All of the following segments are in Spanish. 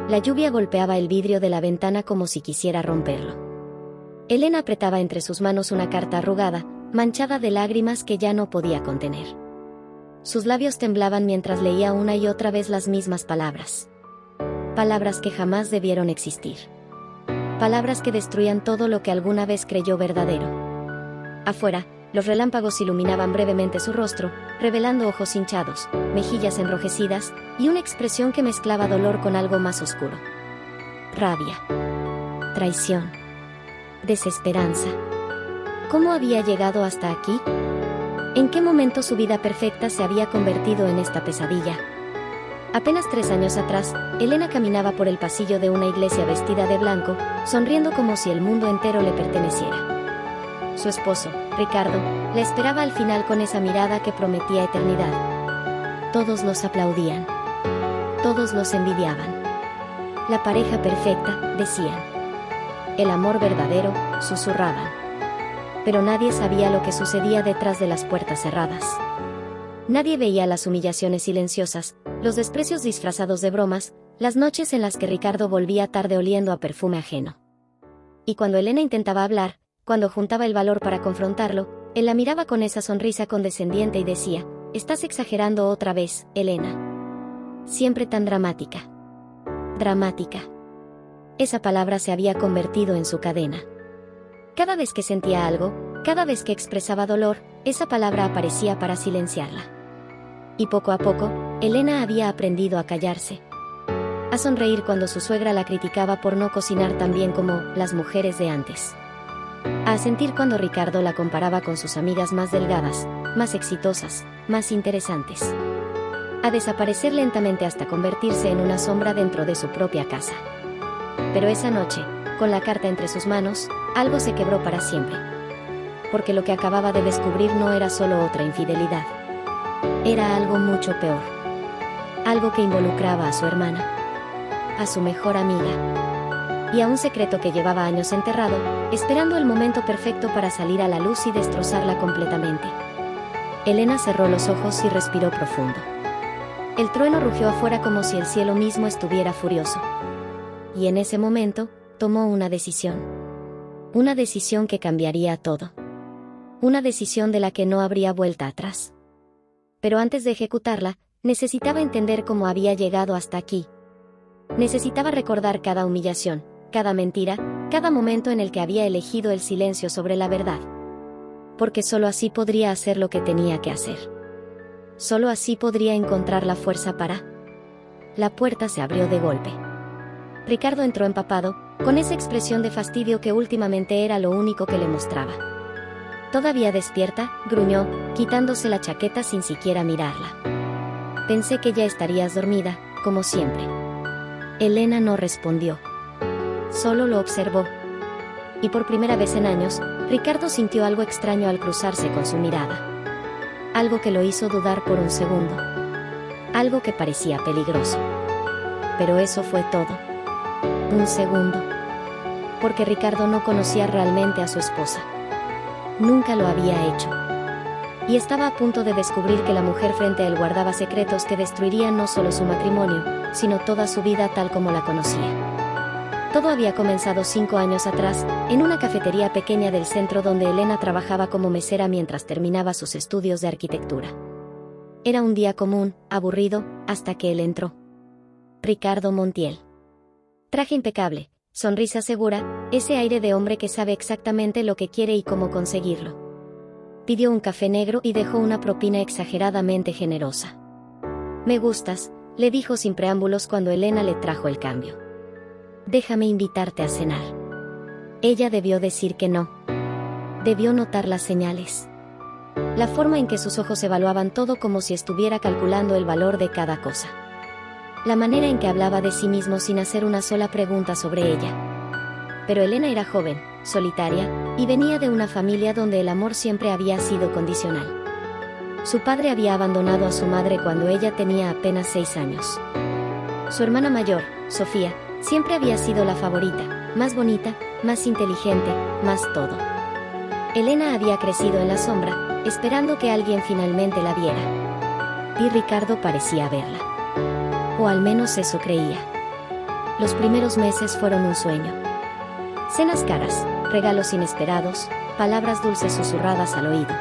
La lluvia golpeaba el vidrio de la ventana como si quisiera romperlo. Elena apretaba entre sus manos una carta arrugada, manchada de lágrimas que ya no podía contener. Sus labios temblaban mientras leía una y otra vez las mismas palabras. Palabras que jamás debieron existir. Palabras que destruían todo lo que alguna vez creyó verdadero. Afuera, los relámpagos iluminaban brevemente su rostro, revelando ojos hinchados, mejillas enrojecidas, y una expresión que mezclaba dolor con algo más oscuro. Rabia. Traición. Desesperanza. ¿Cómo había llegado hasta aquí? ¿En qué momento su vida perfecta se había convertido en esta pesadilla? Apenas 3 años atrás, Elena caminaba por el pasillo de una iglesia vestida de blanco, sonriendo como si el mundo entero le perteneciera. Su esposo, Ricardo, la esperaba al final con esa mirada que prometía eternidad. Todos los aplaudían. Todos los envidiaban. La pareja perfecta, decían. El amor verdadero, susurraban. Pero nadie sabía lo que sucedía detrás de las puertas cerradas. Nadie veía las humillaciones silenciosas, los desprecios disfrazados de bromas, las noches en las que Ricardo volvía tarde oliendo a perfume ajeno. Y cuando Elena intentaba hablar, cuando juntaba el valor para confrontarlo, él la miraba con esa sonrisa condescendiente y decía: «Estás exagerando otra vez, Elena. Siempre tan dramática». Dramática. Esa palabra se había convertido en su cadena. Cada vez que sentía algo, cada vez que expresaba dolor, esa palabra aparecía para silenciarla. Y poco a poco, Elena había aprendido a callarse. A sonreír cuando su suegra la criticaba por no cocinar tan bien como las mujeres de antes. A asentir cuando Ricardo la comparaba con sus amigas más delgadas, más exitosas, más interesantes. A desaparecer lentamente hasta convertirse en una sombra dentro de su propia casa. Pero esa noche, con la carta entre sus manos, algo se quebró para siempre. Porque lo que acababa de descubrir no era solo otra infidelidad. Era algo mucho peor. Algo que involucraba a su hermana. A su mejor amiga. Y a un secreto que llevaba años enterrado, esperando el momento perfecto para salir a la luz y destrozarla completamente. Elena cerró los ojos y respiró profundo. El trueno rugió afuera como si el cielo mismo estuviera furioso. Y en ese momento, tomó una decisión. Una decisión que cambiaría todo. Una decisión de la que no habría vuelta atrás. Pero antes de ejecutarla, necesitaba entender cómo había llegado hasta aquí. Necesitaba recordar cada humillación, cada mentira, cada momento en el que había elegido el silencio sobre la verdad. Porque solo así podría hacer lo que tenía que hacer. Solo así podría encontrar la fuerza para... La puerta se abrió de golpe. Ricardo entró empapado, con esa expresión de fastidio que últimamente era lo único que le mostraba. «Todavía despierta», gruñó, quitándose la chaqueta sin siquiera mirarla. «Pensé que ya estarías dormida, como siempre». Elena no respondió. Solo lo observó. Y por primera vez en años, Ricardo sintió algo extraño al cruzarse con su mirada. Algo que lo hizo dudar por un segundo. Algo que parecía peligroso. Pero eso fue todo. Un segundo. Porque Ricardo no conocía realmente a su esposa. Nunca lo había hecho. Y estaba a punto de descubrir que la mujer frente a él guardaba secretos que destruirían no solo su matrimonio, sino toda su vida tal como la conocía. Todo había comenzado 5 años atrás, en una cafetería pequeña del centro donde Elena trabajaba como mesera mientras terminaba sus estudios de arquitectura. Era un día común, aburrido, hasta que él entró. Ricardo Montiel. Traje impecable, sonrisa segura, ese aire de hombre que sabe exactamente lo que quiere y cómo conseguirlo. Pidió un café negro y dejó una propina exageradamente generosa. «Me gustas», le dijo sin preámbulos cuando Elena le trajo el cambio. «Déjame invitarte a cenar». Ella debió decir que no. Debió notar las señales. La forma en que sus ojos evaluaban todo como si estuviera calculando el valor de cada cosa. La manera en que hablaba de sí mismo sin hacer una sola pregunta sobre ella. Pero Elena era joven, solitaria, y venía de una familia donde el amor siempre había sido condicional. Su padre había abandonado a su madre cuando ella tenía apenas 6 años. Su hermana mayor, Sofía, siempre había sido la favorita, más bonita, más inteligente, más todo. Elena había crecido en la sombra, esperando que alguien finalmente la viera. Y Ricardo parecía verla. O al menos eso creía. Los primeros meses fueron un sueño. Cenas caras, regalos inesperados, palabras dulces susurradas al oído.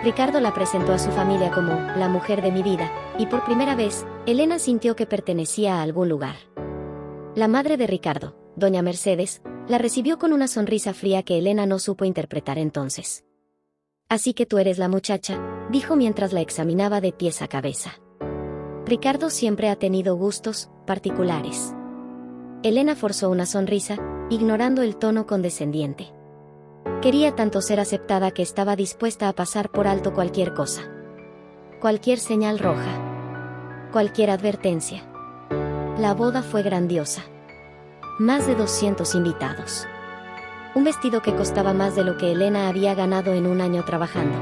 Ricardo la presentó a su familia como la mujer de mi vida, y por primera vez, Elena sintió que pertenecía a algún lugar. La madre de Ricardo, doña Mercedes, la recibió con una sonrisa fría que Elena no supo interpretar entonces. «Así que tú eres la muchacha», dijo mientras la examinaba de pies a cabeza. Ricardo siempre ha tenido gustos particulares. Elena forzó una sonrisa, ignorando el tono condescendiente. Quería tanto ser aceptada que estaba dispuesta a pasar por alto cualquier cosa. Cualquier señal roja. Cualquier advertencia. La boda fue grandiosa. Más de 200 invitados. Un vestido que costaba más de lo que Elena había ganado en un año trabajando.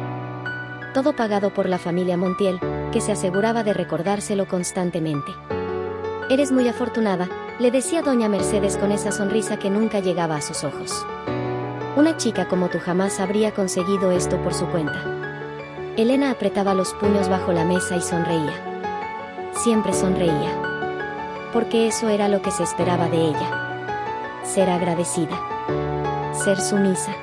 Todo pagado por la familia Montiel, que se aseguraba de recordárselo constantemente. «Eres muy afortunada», le decía doña Mercedes con esa sonrisa que nunca llegaba a sus ojos. «Una chica como tú jamás habría conseguido esto por su cuenta». Elena apretaba los puños bajo la mesa y sonreía. Siempre sonreía. Porque eso era lo que se esperaba de ella. Ser agradecida. Ser sumisa.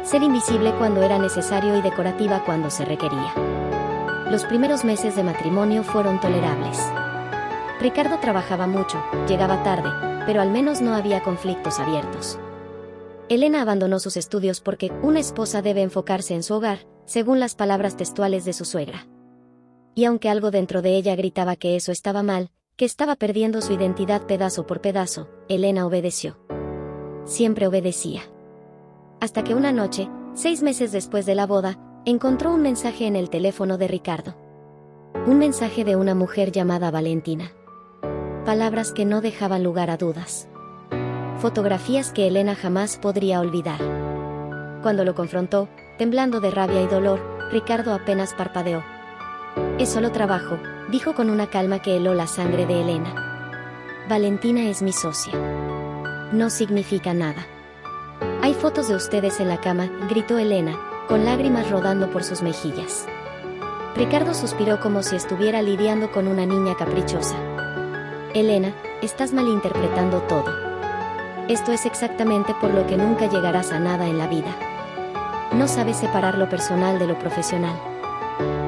Ser invisible cuando era necesario y decorativa cuando se requería. Los primeros meses de matrimonio fueron tolerables. Ricardo trabajaba mucho, llegaba tarde, pero al menos no había conflictos abiertos. Elena abandonó sus estudios porque una esposa debe enfocarse en su hogar, según las palabras textuales de su suegra. Y aunque algo dentro de ella gritaba que eso estaba mal, que estaba perdiendo su identidad pedazo por pedazo, Elena obedeció. Siempre obedecía. Hasta que una noche, 6 meses después de la boda, encontró un mensaje en el teléfono de Ricardo. Un mensaje de una mujer llamada Valentina. Palabras que no dejaban lugar a dudas. Fotografías que Elena jamás podría olvidar. Cuando lo confrontó, temblando de rabia y dolor, Ricardo apenas parpadeó. «Es solo trabajo», dijo con una calma que heló la sangre de Elena. «Valentina es mi socia. No significa nada». «Hay fotos de ustedes en la cama», gritó Elena, con lágrimas rodando por sus mejillas. Ricardo suspiró como si estuviera lidiando con una niña caprichosa. «Elena, estás malinterpretando todo. Esto es exactamente por lo que nunca llegarás a nada en la vida. No sabes separar lo personal de lo profesional».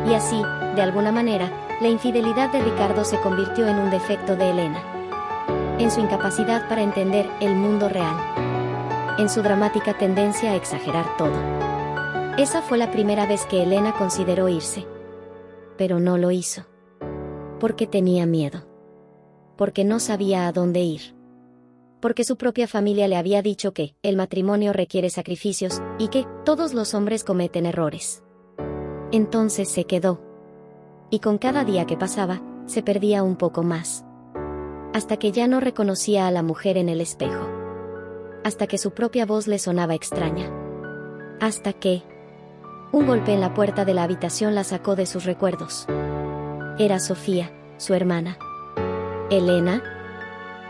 Y así, de alguna manera, la infidelidad de Ricardo se convirtió en un defecto de Elena. En su incapacidad para entender el mundo real. En su dramática tendencia a exagerar todo. Esa fue la primera vez que Elena consideró irse. Pero no lo hizo. Porque tenía miedo. Porque no sabía a dónde ir. Porque su propia familia le había dicho que el matrimonio requiere sacrificios y que todos los hombres cometen errores. Entonces se quedó. Y con cada día que pasaba, se perdía un poco más. Hasta que ya no reconocía a la mujer en el espejo. Hasta que su propia voz le sonaba extraña. Hasta que un golpe en la puerta de la habitación la sacó de sus recuerdos. Era Sofía, su hermana. «Elena,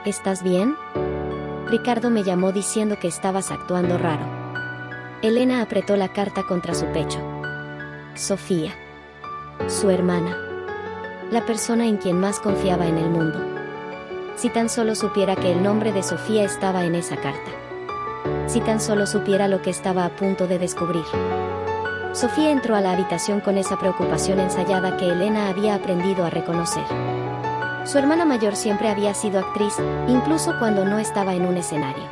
¿estás bien?» Ricardo me llamó diciendo que estabas actuando raro. Elena apretó la carta contra su pecho. Sofía. Su hermana. La persona en quien más confiaba en el mundo. Si tan solo supiera que el nombre de Sofía estaba en esa carta. Si tan solo supiera lo que estaba a punto de descubrir. Sofía entró a la habitación con esa preocupación ensayada que Elena había aprendido a reconocer. Su hermana mayor siempre había sido actriz, incluso cuando no estaba en un escenario.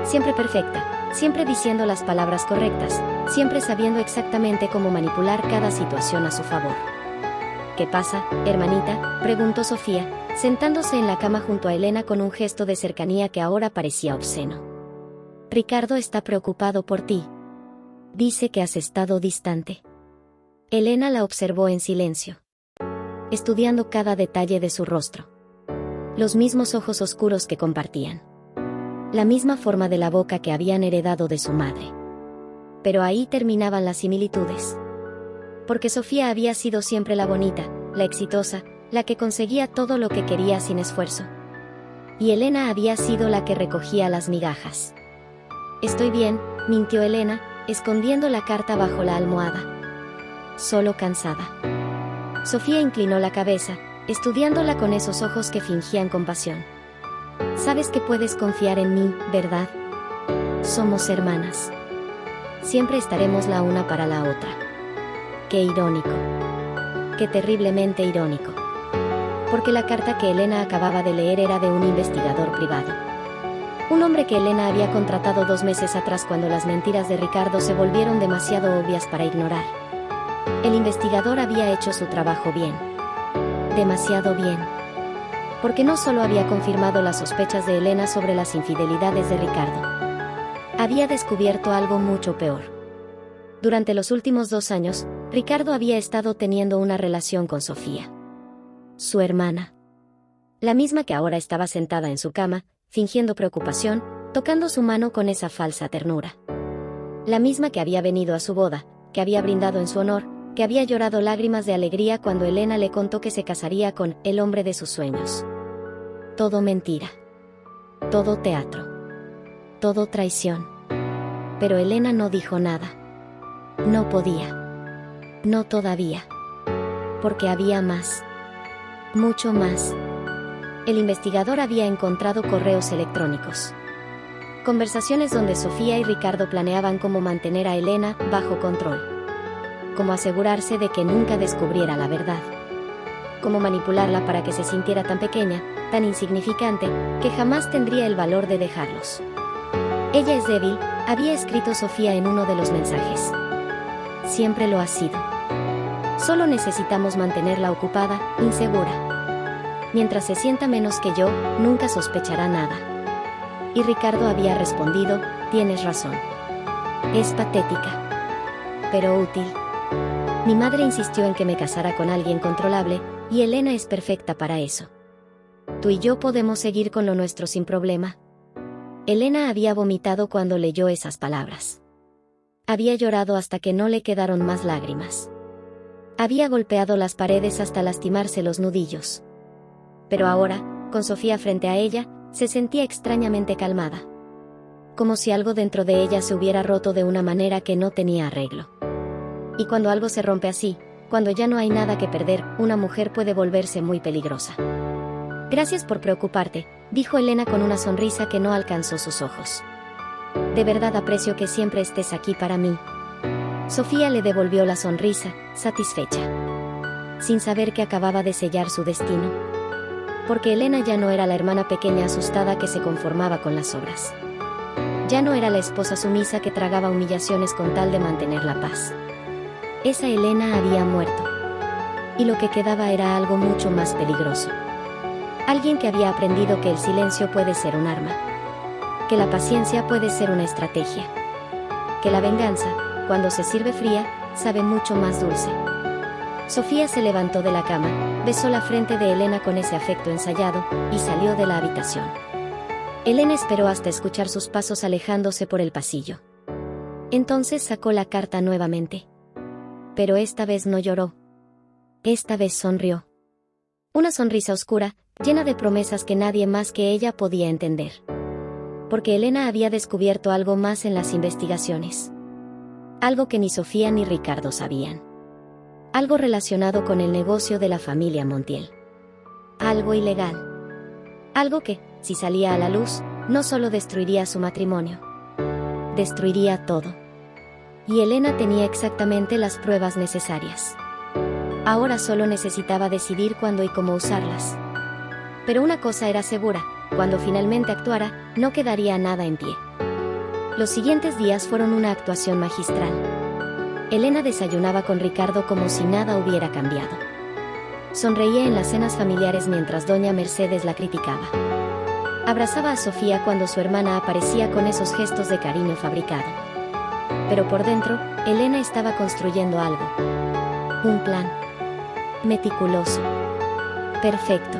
Siempre perfecta, siempre diciendo las palabras correctas, siempre sabiendo exactamente cómo manipular cada situación a su favor. «¿Qué pasa, hermanita?», preguntó Sofía, sentándose en la cama junto a Elena con un gesto de cercanía que ahora parecía obsceno. «Ricardo está preocupado por ti. Dice que has estado distante». Elena la observó en silencio, estudiando cada detalle de su rostro. Los mismos ojos oscuros que compartían. La misma forma de la boca que habían heredado de su madre. Pero ahí terminaban las similitudes. Porque Sofía había sido siempre la bonita, la exitosa, la que conseguía todo lo que quería sin esfuerzo. Y Elena había sido la que recogía las migajas. «Estoy bien», mintió Elena, escondiendo la carta bajo la almohada. «Solo cansada». Sofía inclinó la cabeza, estudiándola con esos ojos que fingían compasión. Sabes que puedes confiar en mí, ¿verdad? Somos hermanas. Siempre estaremos la una para la otra. Qué irónico. Qué terriblemente irónico. Porque la carta que Elena acababa de leer era de un investigador privado. Un hombre que Elena había contratado 2 meses atrás cuando las mentiras de Ricardo se volvieron demasiado obvias para ignorar. El investigador había hecho su trabajo bien. Demasiado bien. Porque no solo había confirmado las sospechas de Elena sobre las infidelidades de Ricardo. Había descubierto algo mucho peor. Durante los últimos 2 años, Ricardo había estado teniendo una relación con Sofía. Su hermana. La misma que ahora estaba sentada en su cama, fingiendo preocupación, tocando su mano con esa falsa ternura. La misma que había venido a su boda, que había brindado en su honor, que había llorado lágrimas de alegría cuando Elena le contó que se casaría con el hombre de sus sueños. Todo mentira. Todo teatro. Todo traición. Pero Elena no dijo nada. No podía. No todavía. Porque había más. Mucho más. El investigador había encontrado correos electrónicos. Conversaciones donde Sofía y Ricardo planeaban cómo mantener a Elena bajo control. Cómo asegurarse de que nunca descubriera la verdad. Cómo manipularla para que se sintiera tan pequeña, tan insignificante, que jamás tendría el valor de dejarlos. Ella es débil, había escrito Sofía en uno de los mensajes. Siempre lo ha sido. Solo necesitamos mantenerla ocupada, insegura. Mientras se sienta menos que yo, nunca sospechará nada. Y Ricardo había respondido, tienes razón. Es patética. Pero útil. Mi madre insistió en que me casara con alguien controlable, y Elena es perfecta para eso. Tú y yo podemos seguir con lo nuestro sin problema. Elena había vomitado cuando leyó esas palabras. Había llorado hasta que no le quedaron más lágrimas. Había golpeado las paredes hasta lastimarse los nudillos. Pero ahora, con Sofía frente a ella, se sentía extrañamente calmada. Como si algo dentro de ella se hubiera roto de una manera que no tenía arreglo. Y cuando algo se rompe así, cuando ya no hay nada que perder, una mujer puede volverse muy peligrosa. Gracias por preocuparte, dijo Elena con una sonrisa que no alcanzó sus ojos. De verdad aprecio que siempre estés aquí para mí. Sofía le devolvió la sonrisa, satisfecha. Sin saber que acababa de sellar su destino. Porque Elena ya no era la hermana pequeña asustada que se conformaba con las obras. Ya no era la esposa sumisa que tragaba humillaciones con tal de mantener la paz. Esa Elena había muerto. Y lo que quedaba era algo mucho más peligroso. Alguien que había aprendido que el silencio puede ser un arma. Que la paciencia puede ser una estrategia. Que la venganza, cuando se sirve fría, sabe mucho más dulce. Sofía se levantó de la cama, besó la frente de Elena con ese afecto ensayado, y salió de la habitación. Elena esperó hasta escuchar sus pasos alejándose por el pasillo. Entonces sacó la carta nuevamente. Pero esta vez no lloró. Esta vez sonrió. Una sonrisa oscura, llena de promesas que nadie más que ella podía entender. Porque Elena había descubierto algo más en las investigaciones. Algo que ni Sofía ni Ricardo sabían. Algo relacionado con el negocio de la familia Montiel. Algo ilegal. Algo que, si salía a la luz, no solo destruiría su matrimonio. Destruiría todo. Y Elena tenía exactamente las pruebas necesarias. Ahora solo necesitaba decidir cuándo y cómo usarlas. Pero una cosa era segura, cuando finalmente actuara, no quedaría nada en pie. Los siguientes días fueron una actuación magistral. Elena desayunaba con Ricardo como si nada hubiera cambiado. Sonreía en las cenas familiares mientras doña Mercedes la criticaba. Abrazaba a Sofía cuando su hermana aparecía con esos gestos de cariño fabricado. Pero por dentro, Elena estaba construyendo algo. Un plan. Meticuloso. Perfecto.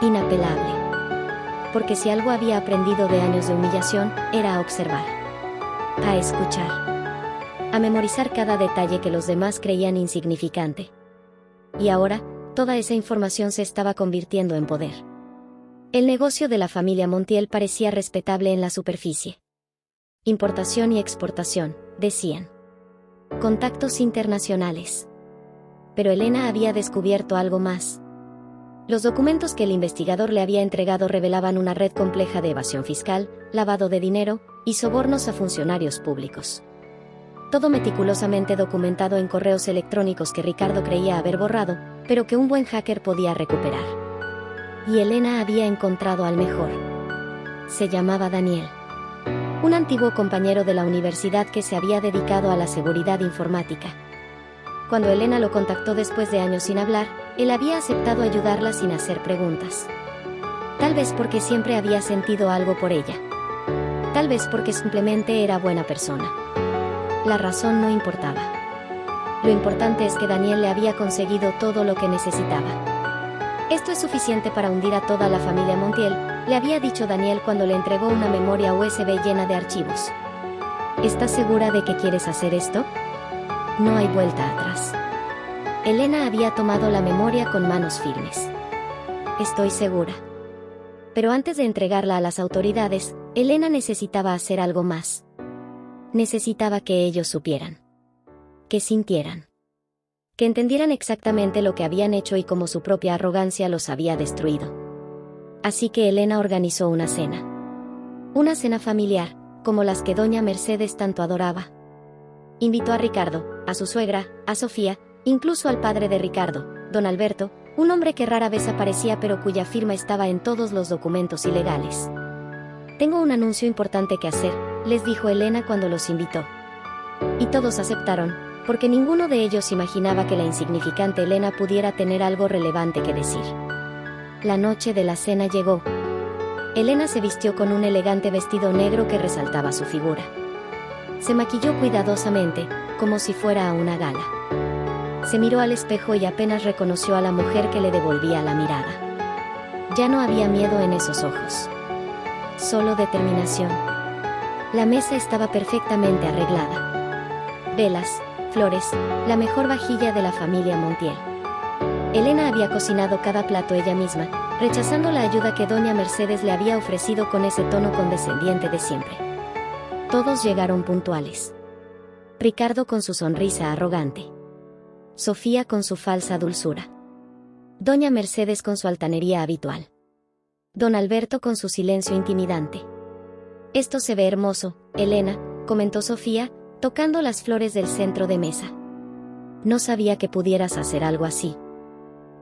Inapelable. Porque si algo había aprendido de años de humillación, era a observar. A escuchar. A memorizar cada detalle que los demás creían insignificante. Y ahora, toda esa información se estaba convirtiendo en poder. El negocio de la familia Montiel parecía respetable en la superficie. Importación y exportación, decían. Contactos internacionales. Pero Elena había descubierto algo más. Los documentos que el investigador le había entregado revelaban una red compleja de evasión fiscal, lavado de dinero y sobornos a funcionarios públicos. Todo meticulosamente documentado en correos electrónicos que Ricardo creía haber borrado, pero que un buen hacker podía recuperar. Y Elena había encontrado al mejor. Se llamaba Daniel. Un antiguo compañero de la universidad que se había dedicado a la seguridad informática. Cuando Elena lo contactó después de años sin hablar, él había aceptado ayudarla sin hacer preguntas. Tal vez porque siempre había sentido algo por ella. Tal vez porque simplemente era buena persona. La razón no importaba. Lo importante es que Daniel le había conseguido todo lo que necesitaba. Esto es suficiente para hundir a toda la familia Montiel, le había dicho Daniel cuando le entregó una memoria USB llena de archivos. ¿Estás segura de que quieres hacer esto? No hay vuelta atrás. Elena había tomado la memoria con manos firmes. Estoy segura. Pero antes de entregarla a las autoridades, Elena necesitaba hacer algo más. Necesitaba que ellos supieran. Que sintieran. Que entendieran exactamente lo que habían hecho y cómo su propia arrogancia los había destruido. Así que Elena organizó una cena. Una cena familiar, como las que doña Mercedes tanto adoraba. Invitó a Ricardo, a su suegra, a Sofía, incluso al padre de Ricardo, don Alberto, un hombre que rara vez aparecía pero cuya firma estaba en todos los documentos ilegales. Tengo un anuncio importante que hacer, les dijo Elena cuando los invitó. Y todos aceptaron, porque ninguno de ellos imaginaba que la insignificante Elena pudiera tener algo relevante que decir. La noche de la cena llegó. Elena se vistió con un elegante vestido negro que resaltaba su figura. Se maquilló cuidadosamente, como si fuera a una gala. Se miró al espejo y apenas reconoció a la mujer que le devolvía la mirada. Ya no había miedo en esos ojos. Solo determinación. La mesa estaba perfectamente arreglada. Velas, flores, la mejor vajilla de la familia Montiel. Elena había cocinado cada plato ella misma, rechazando la ayuda que doña Mercedes le había ofrecido con ese tono condescendiente de siempre. Todos llegaron puntuales. Ricardo con su sonrisa arrogante. Sofía con su falsa dulzura. Doña Mercedes con su altanería habitual. Don Alberto con su silencio intimidante. Esto se ve hermoso, Elena, comentó Sofía, tocando las flores del centro de mesa. No sabía que pudieras hacer algo así.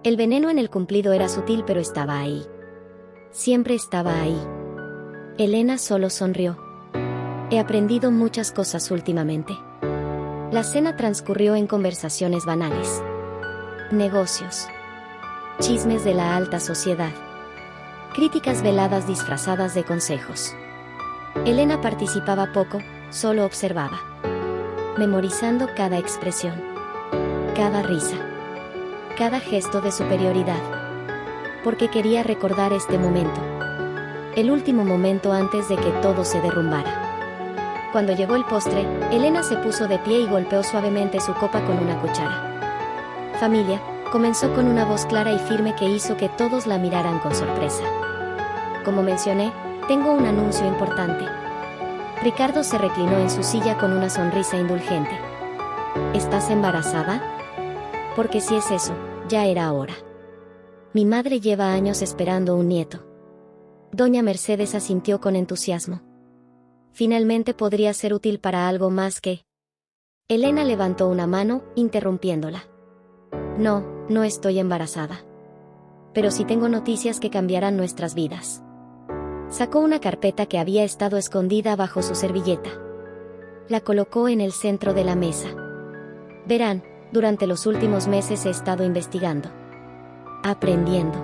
El veneno en el cumplido era sutil pero estaba ahí. Siempre estaba ahí. Elena solo sonrió. He aprendido muchas cosas últimamente. La cena transcurrió en conversaciones banales. Negocios. Chismes de la alta sociedad. Críticas veladas disfrazadas de consejos. Elena participaba poco, solo observaba. Memorizando cada expresión. Cada risa. Cada gesto de superioridad. Porque quería recordar este momento. El último momento antes de que todo se derrumbara. Cuando llegó el postre, Elena se puso de pie y golpeó suavemente su copa con una cuchara. Familia, comenzó con una voz clara y firme que hizo que todos la miraran con sorpresa. Como mencioné, tengo un anuncio importante. Ricardo se reclinó en su silla con una sonrisa indulgente. ¿Estás embarazada? Porque si es eso, ya era hora. Mi madre lleva años esperando un nieto. Doña Mercedes asintió con entusiasmo. Finalmente podría ser útil para algo más que... Elena levantó una mano, interrumpiéndola. No, no estoy embarazada. Pero sí tengo noticias que cambiarán nuestras vidas. Sacó una carpeta que había estado escondida bajo su servilleta. La colocó en el centro de la mesa. Verán, durante los últimos meses he estado investigando. Aprendiendo.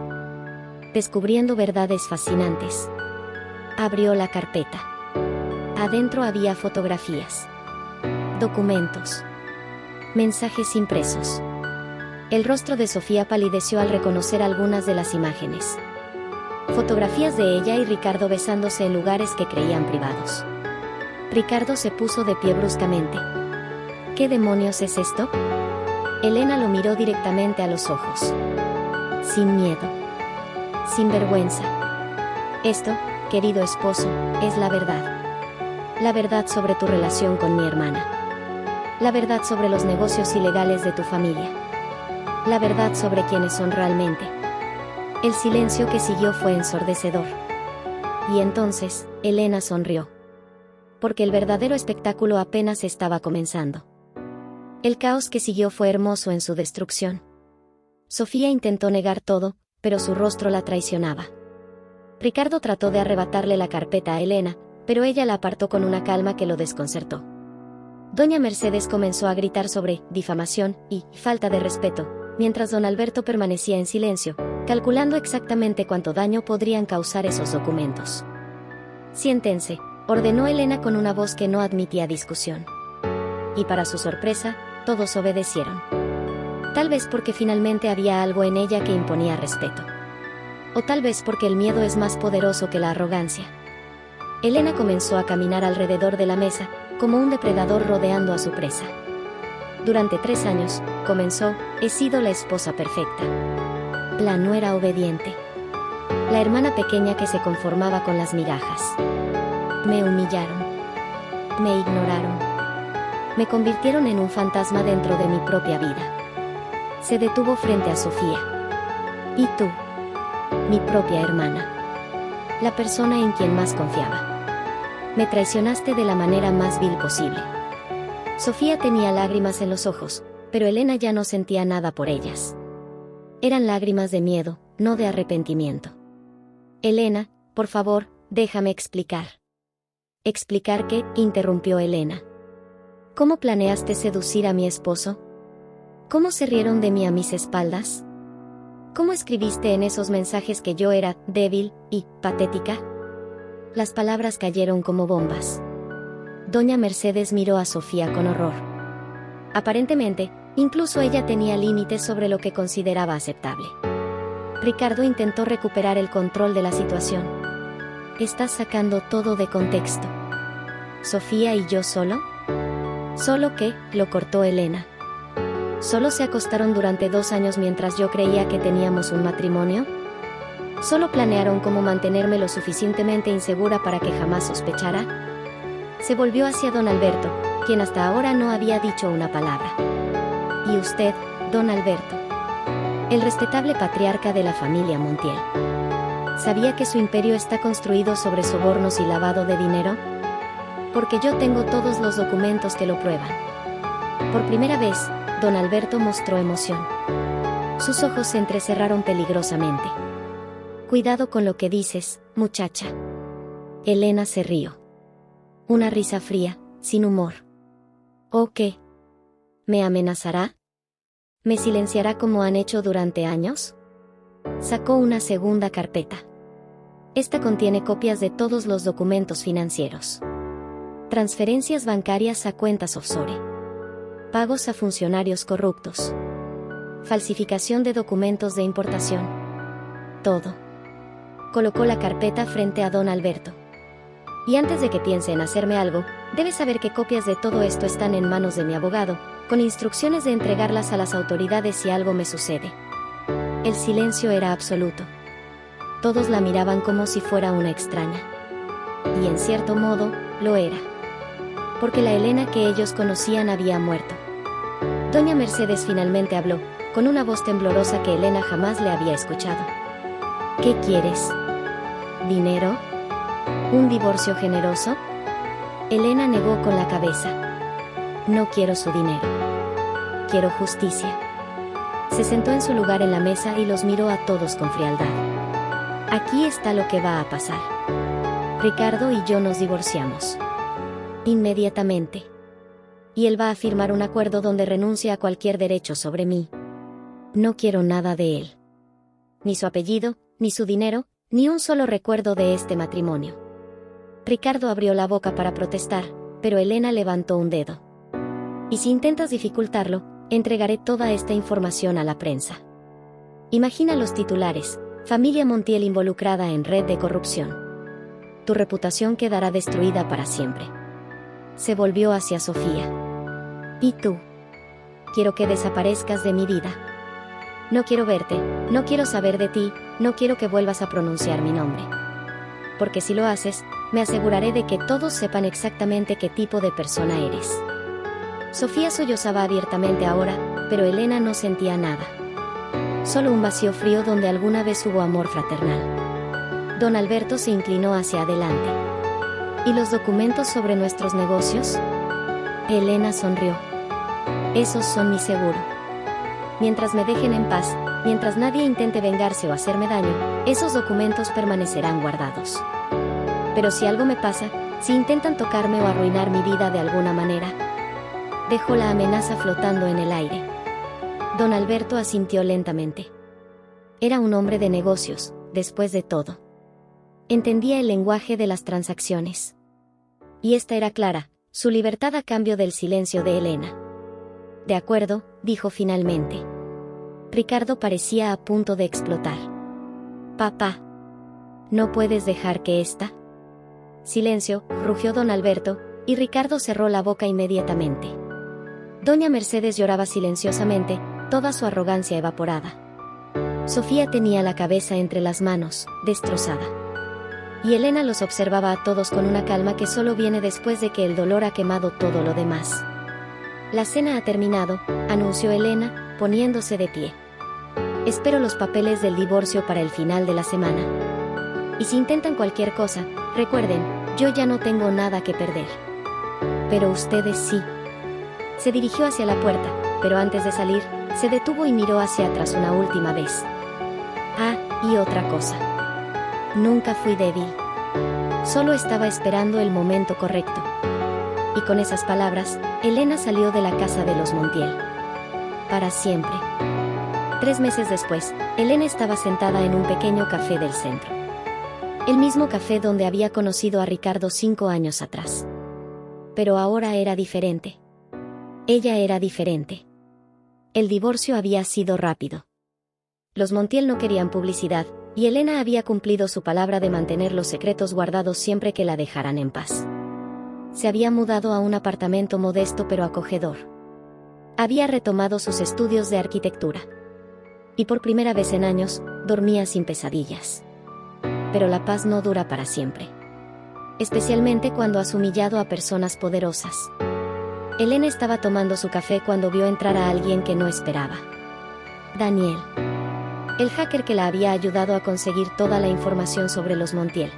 Descubriendo verdades fascinantes. Abrió la carpeta. Adentro había fotografías. Documentos. Mensajes impresos. El rostro de Sofía palideció al reconocer algunas de las imágenes. Fotografías de ella y Ricardo besándose en lugares que creían privados. Ricardo se puso de pie bruscamente. ¿Qué demonios es esto? Elena lo miró directamente a los ojos. Sin miedo. Sin vergüenza. Esto, querido esposo, es la verdad. La verdad sobre tu relación con mi hermana. La verdad sobre los negocios ilegales de tu familia. La verdad sobre quiénes son realmente. El silencio que siguió fue ensordecedor. Y entonces, Elena sonrió. Porque el verdadero espectáculo apenas estaba comenzando. El caos que siguió fue hermoso en su destrucción. Sofía intentó negar todo, pero su rostro la traicionaba. Ricardo trató de arrebatarle la carpeta a Elena, pero ella la apartó con una calma que lo desconcertó. Doña Mercedes comenzó a gritar sobre difamación y falta de respeto, mientras don Alberto permanecía en silencio, calculando exactamente cuánto daño podrían causar esos documentos. «Siéntense», ordenó Elena con una voz que no admitía discusión. Y para su sorpresa, todos obedecieron. Tal vez porque finalmente había algo en ella que imponía respeto. O tal vez porque el miedo es más poderoso que la arrogancia. Elena comenzó a caminar alrededor de la mesa, como un depredador rodeando a su presa. Durante 3 años, comenzó, he sido la esposa perfecta. La nuera obediente. La hermana pequeña que se conformaba con las migajas. Me humillaron. Me ignoraron. Me convirtieron en un fantasma dentro de mi propia vida. Se detuvo frente a Sofía. ¿Y tú? Mi propia hermana. La persona en quien más confiaba. Me traicionaste de la manera más vil posible. Sofía tenía lágrimas en los ojos, pero Elena ya no sentía nada por ellas. Eran lágrimas de miedo, no de arrepentimiento. Elena, por favor, déjame explicar. ¿Explicar qué?, interrumpió Elena. ¿Cómo planeaste seducir a mi esposo? ¿Cómo se rieron de mí a mis espaldas? ¿Cómo escribiste en esos mensajes que yo era débil y patética? Las palabras cayeron como bombas. Doña Mercedes miró a Sofía con horror. Aparentemente, incluso ella tenía límites sobre lo que consideraba aceptable. Ricardo intentó recuperar el control de la situación. Estás sacando todo de contexto. ¿Sofía y yo solo? ¿Solo qué?, lo cortó Elena. ¿Solo se acostaron durante 2 años mientras yo creía que teníamos un matrimonio? ¿Solo planearon cómo mantenerme lo suficientemente insegura para que jamás sospechara? Se volvió hacia don Alberto, quien hasta ahora no había dicho una palabra. ¿Y usted, don Alberto? El respetable patriarca de la familia Montiel. ¿Sabía que su imperio está construido sobre sobornos y lavado de dinero? Porque yo tengo todos los documentos que lo prueban. Por primera vez, don Alberto mostró emoción. Sus ojos se entrecerraron peligrosamente. Cuidado con lo que dices, muchacha. Elena se rió. Una risa fría, sin humor. ¿O qué? ¿Me amenazará? ¿Me silenciará como han hecho durante años? Sacó una segunda carpeta. Esta contiene copias de todos los documentos financieros. Transferencias bancarias a cuentas offshore. Pagos a funcionarios corruptos. Falsificación de documentos de importación. Todo. Colocó la carpeta frente a don Alberto. Y antes de que piense en hacerme algo, debe saber que copias de todo esto están en manos de mi abogado, con instrucciones de entregarlas a las autoridades si algo me sucede. El silencio era absoluto. Todos la miraban como si fuera una extraña. Y en cierto modo, lo era. Porque la Elena que ellos conocían había muerto. Doña Mercedes finalmente habló, con una voz temblorosa que Elena jamás le había escuchado. ¿Qué quieres? ¿Dinero? ¿Un divorcio generoso? Elena negó con la cabeza. No quiero su dinero. Quiero justicia. Se sentó en su lugar en la mesa y los miró a todos con frialdad. Aquí está lo que va a pasar. Ricardo y yo nos divorciamos. Inmediatamente. Y él va a firmar un acuerdo donde renuncia a cualquier derecho sobre mí. No quiero nada de él. Ni su apellido, ni su dinero, ni un solo recuerdo de este matrimonio. Ricardo abrió la boca para protestar, pero Elena levantó un dedo. Y si intentas dificultarlo, entregaré toda esta información a la prensa. Imagina los titulares: familia Montiel involucrada en red de corrupción. Tu reputación quedará destruida para siempre. Se volvió hacia Sofía. ¿Y tú? Quiero que desaparezcas de mi vida. No quiero verte, no quiero saber de ti, no quiero que vuelvas a pronunciar mi nombre. Porque si lo haces, me aseguraré de que todos sepan exactamente qué tipo de persona eres. Sofía sollozaba abiertamente ahora, pero Elena no sentía nada. solo un vacío frío donde alguna vez hubo amor fraternal. Don Alberto se inclinó hacia adelante. ¿Y los documentos sobre nuestros negocios? Elena sonrió. Esos son mi seguro. Mientras me dejen en paz, mientras nadie intente vengarse o hacerme daño, esos documentos permanecerán guardados. Pero si algo me pasa, si intentan tocarme o arruinar mi vida de alguna manera, dejó la amenaza flotando en el aire. Don Alberto asintió lentamente. Era un hombre de negocios, después de todo. Entendía el lenguaje de las transacciones. Y esta era clara, su libertad a cambio del silencio de Elena. De acuerdo, dijo finalmente. Ricardo parecía a punto de explotar. Papá. ¿No puedes dejar que esta? Silencio, rugió don Alberto, y Ricardo cerró la boca inmediatamente. Doña Mercedes lloraba silenciosamente, toda su arrogancia evaporada. Sofía tenía la cabeza entre las manos, destrozada. Y Elena los observaba a todos con una calma que solo viene después de que el dolor ha quemado todo lo demás. La cena ha terminado, anunció Elena, poniéndose de pie. Espero los papeles del divorcio para el final de la semana. Y si intentan cualquier cosa, recuerden, yo ya no tengo nada que perder. Pero ustedes sí. Se dirigió hacia la puerta, pero antes de salir, se detuvo y miró hacia atrás una última vez. Ah, y otra cosa. Nunca fui débil. Solo estaba esperando el momento correcto. Y con esas palabras, Elena salió de la casa de los Montiel. Para siempre. 3 meses después, Elena estaba sentada en un pequeño café del centro. El mismo café donde había conocido a Ricardo 5 años atrás. Pero ahora era diferente. Ella era diferente. El divorcio había sido rápido. Los Montiel no querían publicidad, y Elena había cumplido su palabra de mantener los secretos guardados siempre que la dejaran en paz. Se había mudado a un apartamento modesto pero acogedor. Había retomado sus estudios de arquitectura. Y por primera vez en años, dormía sin pesadillas. Pero la paz no dura para siempre. Especialmente cuando has humillado a personas poderosas. Elena estaba tomando su café cuando vio entrar a alguien que no esperaba. Daniel. El hacker que la había ayudado a conseguir toda la información sobre los Montiel.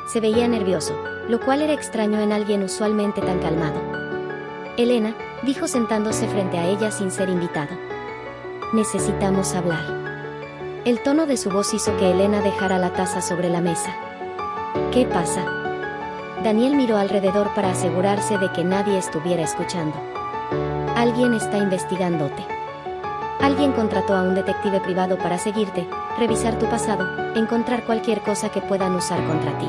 Se veía nervioso, lo cual era extraño en alguien usualmente tan calmado. Elena, dijo sentándose frente a ella sin ser invitado. Necesitamos hablar. El tono de su voz hizo que Elena dejara la taza sobre la mesa. ¿Qué pasa? Daniel miró alrededor para asegurarse de que nadie estuviera escuchando. Alguien está investigándote. Alguien contrató a un detective privado para seguirte, revisar tu pasado, encontrar cualquier cosa que puedan usar contra ti.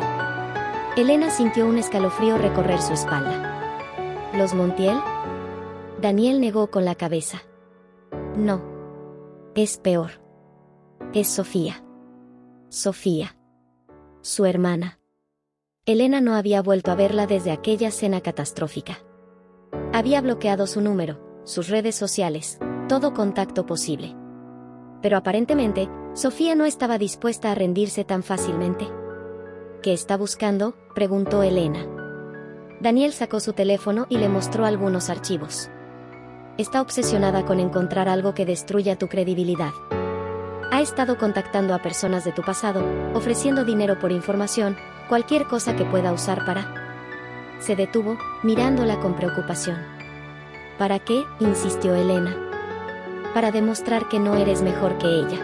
Elena sintió un escalofrío recorrer su espalda. ¿Los Montiel? Daniel negó con la cabeza. No. Es peor. Es Sofía. Sofía. Su hermana. Elena no había vuelto a verla desde aquella cena catastrófica. Había bloqueado su número, sus redes sociales, todo contacto posible. Pero aparentemente, Sofía no estaba dispuesta a rendirse tan fácilmente. ¿Qué está buscando?, preguntó Elena. Daniel sacó su teléfono y le mostró algunos archivos. Está obsesionada con encontrar algo que destruya tu credibilidad. Ha estado contactando a personas de tu pasado, ofreciendo dinero por información, cualquier cosa que pueda usar para... Se detuvo, mirándola con preocupación. ¿Para qué?, insistió Elena. Para demostrar que no eres mejor que ella.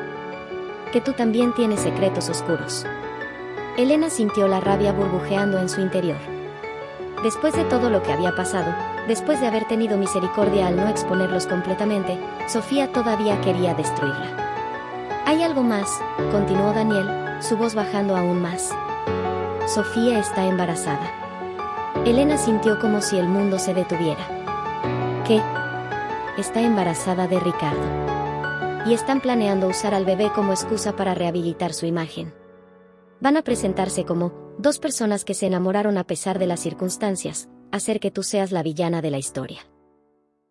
Que tú también tienes secretos oscuros. Elena sintió la rabia burbujeando en su interior. Después de todo lo que había pasado, después de haber tenido misericordia al no exponerlos completamente, Sofía todavía quería destruirla. Hay algo más, continuó Daniel, su voz bajando aún más. Sofía está embarazada. Elena sintió como si el mundo se detuviera. ¿Qué? Está embarazada de Ricardo. Y están planeando usar al bebé como excusa para rehabilitar su imagen. Van a presentarse como 2 personas que se enamoraron a pesar de las circunstancias, hacer que tú seas la villana de la historia.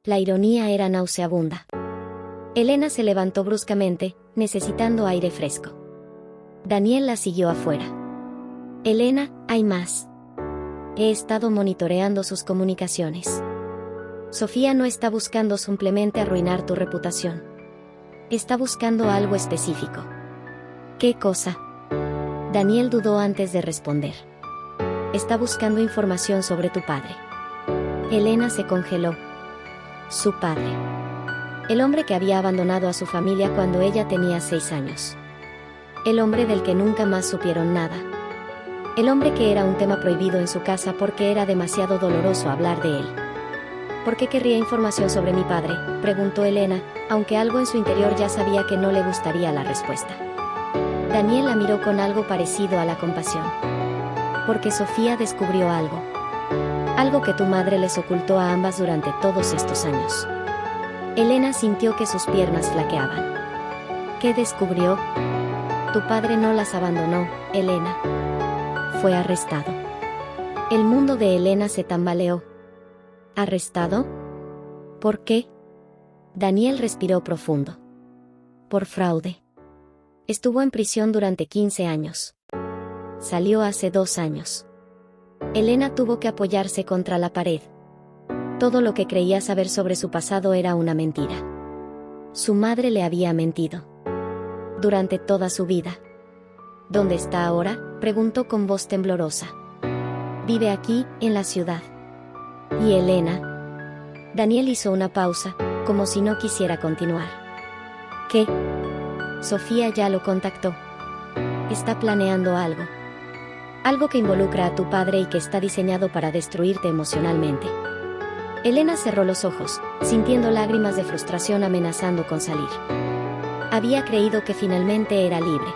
La ironía era nauseabunda. Elena se levantó bruscamente, necesitando aire fresco. Daniel la siguió afuera. Elena, hay más. He estado monitoreando sus comunicaciones. Sofía no está buscando simplemente arruinar tu reputación. Está buscando algo específico. ¿Qué cosa? Daniel dudó antes de responder. Está buscando información sobre tu padre. Elena se congeló. Su padre. El hombre que había abandonado a su familia cuando ella tenía 6 años. El hombre del que nunca más supieron nada. El hombre que era un tema prohibido en su casa porque era demasiado doloroso hablar de él. ¿Por qué querría información sobre mi padre?, preguntó Elena, aunque algo en su interior ya sabía que no le gustaría la respuesta. Daniel la miró con algo parecido a la compasión. Porque Sofía descubrió algo. Algo que tu madre les ocultó a ambas durante todos estos años. Elena sintió que sus piernas flaqueaban. ¿Qué descubrió? Tu padre no las abandonó, Elena. Fue arrestado. El mundo de Elena se tambaleó. ¿Arrestado? ¿Por qué? Daniel respiró profundo. Por fraude. Estuvo en prisión durante 15 años. Salió hace 2 años. Elena tuvo que apoyarse contra la pared. Todo lo que creía saber sobre su pasado era una mentira. Su madre le había mentido. Durante toda su vida. ¿Dónde está ahora?, preguntó con voz temblorosa. Vive aquí, en la ciudad. ¿Y Elena? Daniel hizo una pausa, como si no quisiera continuar. ¿Qué? Sofía ya lo contactó. Está planeando algo. Algo que involucra a tu padre y que está diseñado para destruirte emocionalmente. Elena cerró los ojos, sintiendo lágrimas de frustración amenazando con salir. Había creído que finalmente era libre.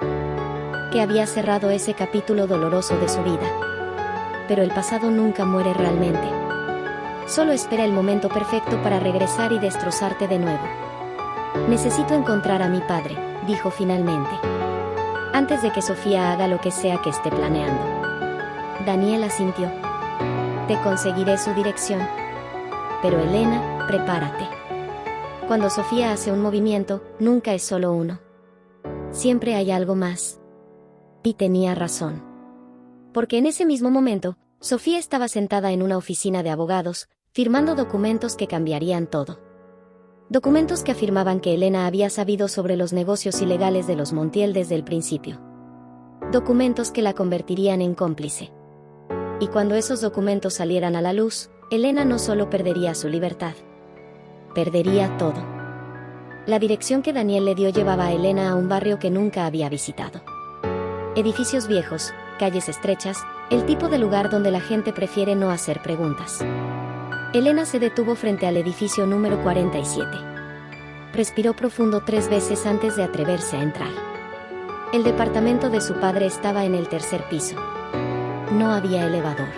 Que había cerrado ese capítulo doloroso de su vida. Pero el pasado nunca muere realmente. Solo espera el momento perfecto para regresar y destrozarte de nuevo. Necesito encontrar a mi padre, dijo finalmente. Antes de que Sofía haga lo que sea que esté planeando. Daniel asintió. Te conseguiré su dirección. Pero Elena, prepárate. Cuando Sofía hace un movimiento, nunca es solo uno. Siempre hay algo más. Y tenía razón. Porque en ese mismo momento, Sofía estaba sentada en una oficina de abogados, firmando documentos que cambiarían todo. Documentos que afirmaban que Elena había sabido sobre los negocios ilegales de los Montiel desde el principio. Documentos que la convertirían en cómplice. Y cuando esos documentos salieran a la luz, Elena no solo perdería su libertad. Perdería todo. La dirección que Daniel le dio llevaba a Elena a un barrio que nunca había visitado. Edificios viejos, calles estrechas, el tipo de lugar donde la gente prefiere no hacer preguntas. Elena se detuvo frente al edificio número 47. Respiró profundo 3 veces antes de atreverse a entrar. El departamento de su padre estaba en el 3er piso. No había elevador.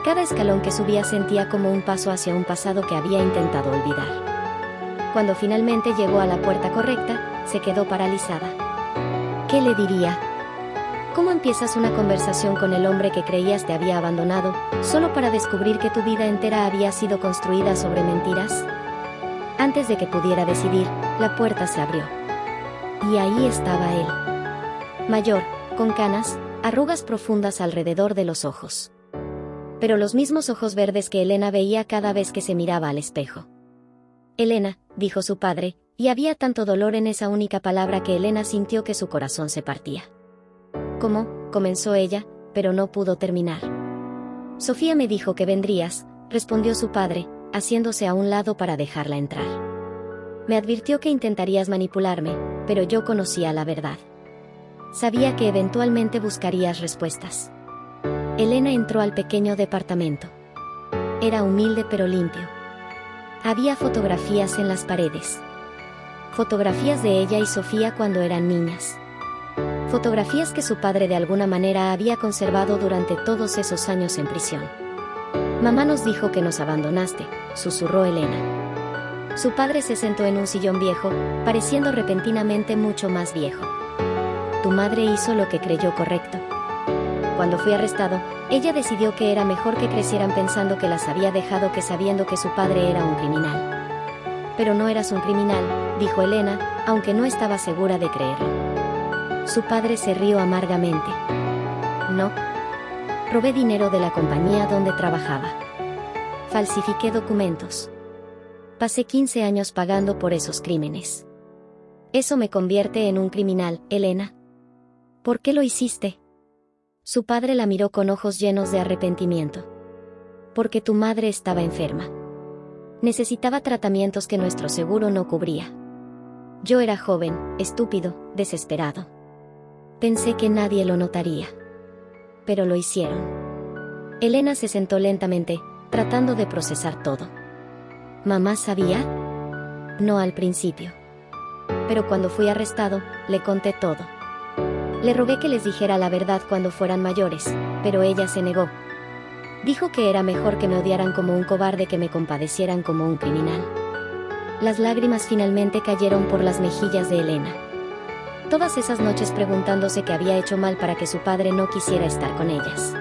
Cada escalón que subía sentía como un paso hacia un pasado que había intentado olvidar. Cuando finalmente llegó a la puerta correcta, se quedó paralizada. ¿Qué le diría? ¿Cómo empiezas una conversación con el hombre que creías te había abandonado, solo para descubrir que tu vida entera había sido construida sobre mentiras? Antes de que pudiera decidir, la puerta se abrió. Y ahí estaba él. Mayor, con canas, arrugas profundas alrededor de los ojos. Pero los mismos ojos verdes que Elena veía cada vez que se miraba al espejo. Elena, dijo su padre, y había tanto dolor en esa única palabra que Elena sintió que su corazón se partía. ¿Cómo?, comenzó ella, pero no pudo terminar. Sofía me dijo que vendrías, respondió su padre, haciéndose a un lado para dejarla entrar. Me advirtió que intentarías manipularme, pero yo conocía la verdad. Sabía que eventualmente buscarías respuestas. Elena entró al pequeño departamento. Era humilde pero limpio. Había fotografías en las paredes. Fotografías de ella y Sofía cuando eran niñas. Fotografías que su padre de alguna manera había conservado durante todos esos años en prisión. Mamá nos dijo que nos abandonaste, susurró Elena. Su padre se sentó en un sillón viejo, pareciendo repentinamente mucho más viejo. Tu madre hizo lo que creyó correcto. Cuando fui arrestado, ella decidió que era mejor que crecieran pensando que las había dejado que sabiendo que su padre era un criminal. Pero no eras un criminal, dijo Elena, aunque no estaba segura de creerlo. Su padre se rió amargamente. No. Robé dinero de la compañía donde trabajaba. Falsifiqué documentos. Pasé 15 años pagando por esos crímenes. Eso me convierte en un criminal, Elena. ¿Por qué lo hiciste? Su padre la miró con ojos llenos de arrepentimiento. Porque tu madre estaba enferma. Necesitaba tratamientos que nuestro seguro no cubría. Yo era joven, estúpido, desesperado. Pensé que nadie lo notaría. Pero lo hicieron. Elena se sentó lentamente, tratando de procesar todo. ¿Mamá sabía? No al principio. Pero cuando fui arrestado, le conté todo. Le rogué que les dijera la verdad cuando fueran mayores, pero ella se negó. Dijo que era mejor que me odiaran como un cobarde que me compadecieran como un criminal. Las lágrimas finalmente cayeron por las mejillas de Elena. Todas esas noches preguntándose qué había hecho mal para que su padre no quisiera estar con ellas.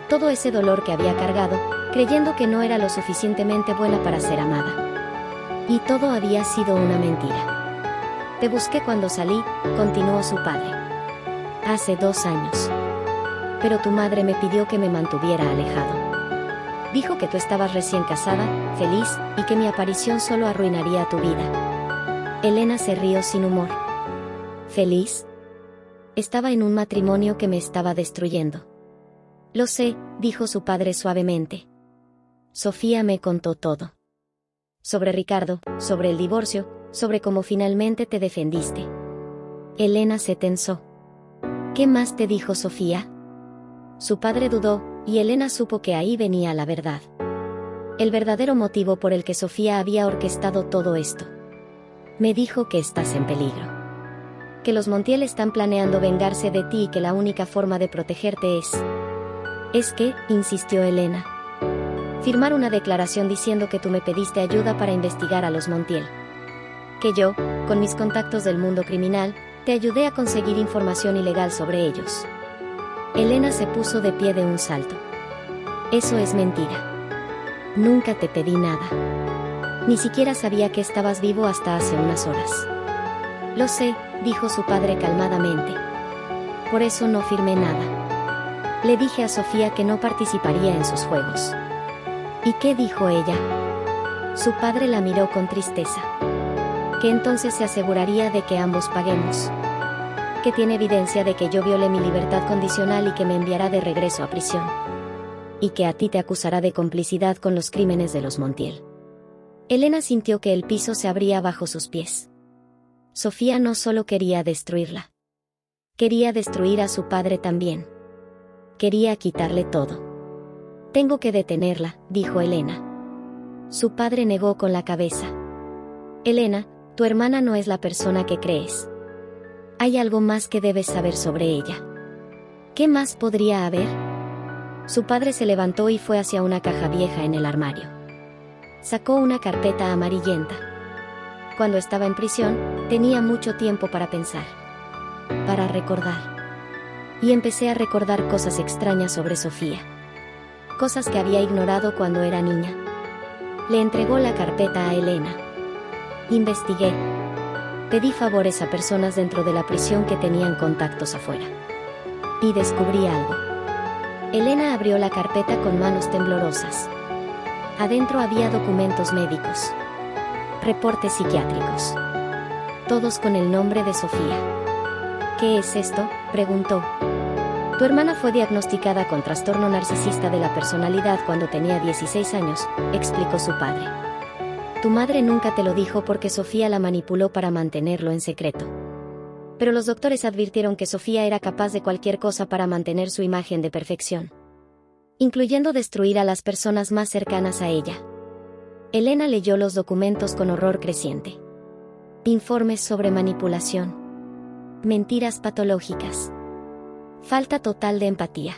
Todo ese dolor que había cargado, creyendo que no era lo suficientemente buena para ser amada. Y todo había sido una mentira. Te busqué cuando salí, continuó su padre. Hace 2 años. Pero tu madre me pidió que me mantuviera alejado. Dijo que tú estabas recién casada, feliz, y que mi aparición solo arruinaría tu vida. Elena se rió sin humor. ¿Feliz? Estaba en un matrimonio que me estaba destruyendo. Lo sé, dijo su padre suavemente. Sofía me contó todo. Sobre Ricardo, sobre el divorcio, sobre cómo finalmente te defendiste. Elena se tensó. ¿Qué más te dijo Sofía? Su padre dudó, y Elena supo que ahí venía la verdad. El verdadero motivo por el que Sofía había orquestado todo esto. Me dijo que estás en peligro. Que los Montiel están planeando vengarse de ti y que la única forma de protegerte es que, insistió Elena. Firmar una declaración diciendo que tú me pediste ayuda para investigar a los Montiel. Que yo, con mis contactos del mundo criminal, te ayudé a conseguir información ilegal sobre ellos. Elena se puso de pie de un salto. Eso es mentira. Nunca te pedí nada. Ni siquiera sabía que estabas vivo hasta hace unas horas. Lo sé, dijo su padre calmadamente. Por eso no firmé nada. Le dije a Sofía que no participaría en sus juegos. ¿Y qué dijo ella? Su padre la miró con tristeza. Que entonces se aseguraría de que ambos paguemos. Que tiene evidencia de que yo violé mi libertad condicional y que me enviará de regreso a prisión. Y que a ti te acusará de complicidad con los crímenes de los Montiel. Elena sintió que el piso se abría bajo sus pies. Sofía no solo quería destruirla. Quería destruir a su padre también. Quería quitarle todo. Tengo que detenerla, dijo Elena. Su padre negó con la cabeza. Elena, tu hermana no es la persona que crees. Hay algo más que debes saber sobre ella. ¿Qué más podría haber? Su padre se levantó y fue hacia una caja vieja en el armario. Sacó una carpeta amarillenta. Cuando estaba en prisión, tenía mucho tiempo para pensar. Para recordar. Y empecé a recordar cosas extrañas sobre Sofía. Cosas que había ignorado cuando era niña. Le entregó la carpeta a Elena. Investigué. Pedí favores a personas dentro de la prisión que tenían contactos afuera. Y descubrí algo. Elena abrió la carpeta con manos temblorosas. Adentro había documentos médicos. Reportes psiquiátricos. Todos con el nombre de Sofía. ¿Qué es esto?, preguntó. Tu hermana fue diagnosticada con trastorno narcisista de la personalidad cuando tenía 16 años, explicó su padre. Tu madre nunca te lo dijo porque Sofía la manipuló para mantenerlo en secreto. Pero los doctores advirtieron que Sofía era capaz de cualquier cosa para mantener su imagen de perfección. Incluyendo destruir a las personas más cercanas a ella. Elena leyó los documentos con horror creciente. Informes sobre manipulación. Mentiras patológicas. Falta total de empatía.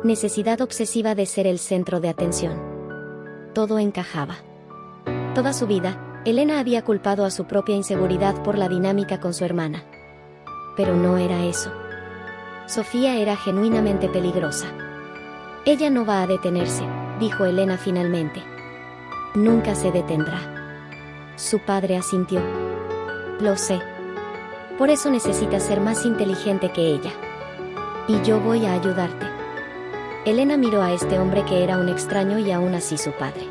Necesidad obsesiva de ser el centro de atención. Todo encajaba. Toda su vida, Elena había culpado a su propia inseguridad por la dinámica con su hermana. Pero no era eso. Sofía era genuinamente peligrosa. Ella no va a detenerse, dijo Elena finalmente. Nunca se detendrá. Su padre asintió. Lo sé. Por eso necesitas ser más inteligente que ella. Y yo voy a ayudarte. Elena miró a este hombre que era un extraño y aún así su padre.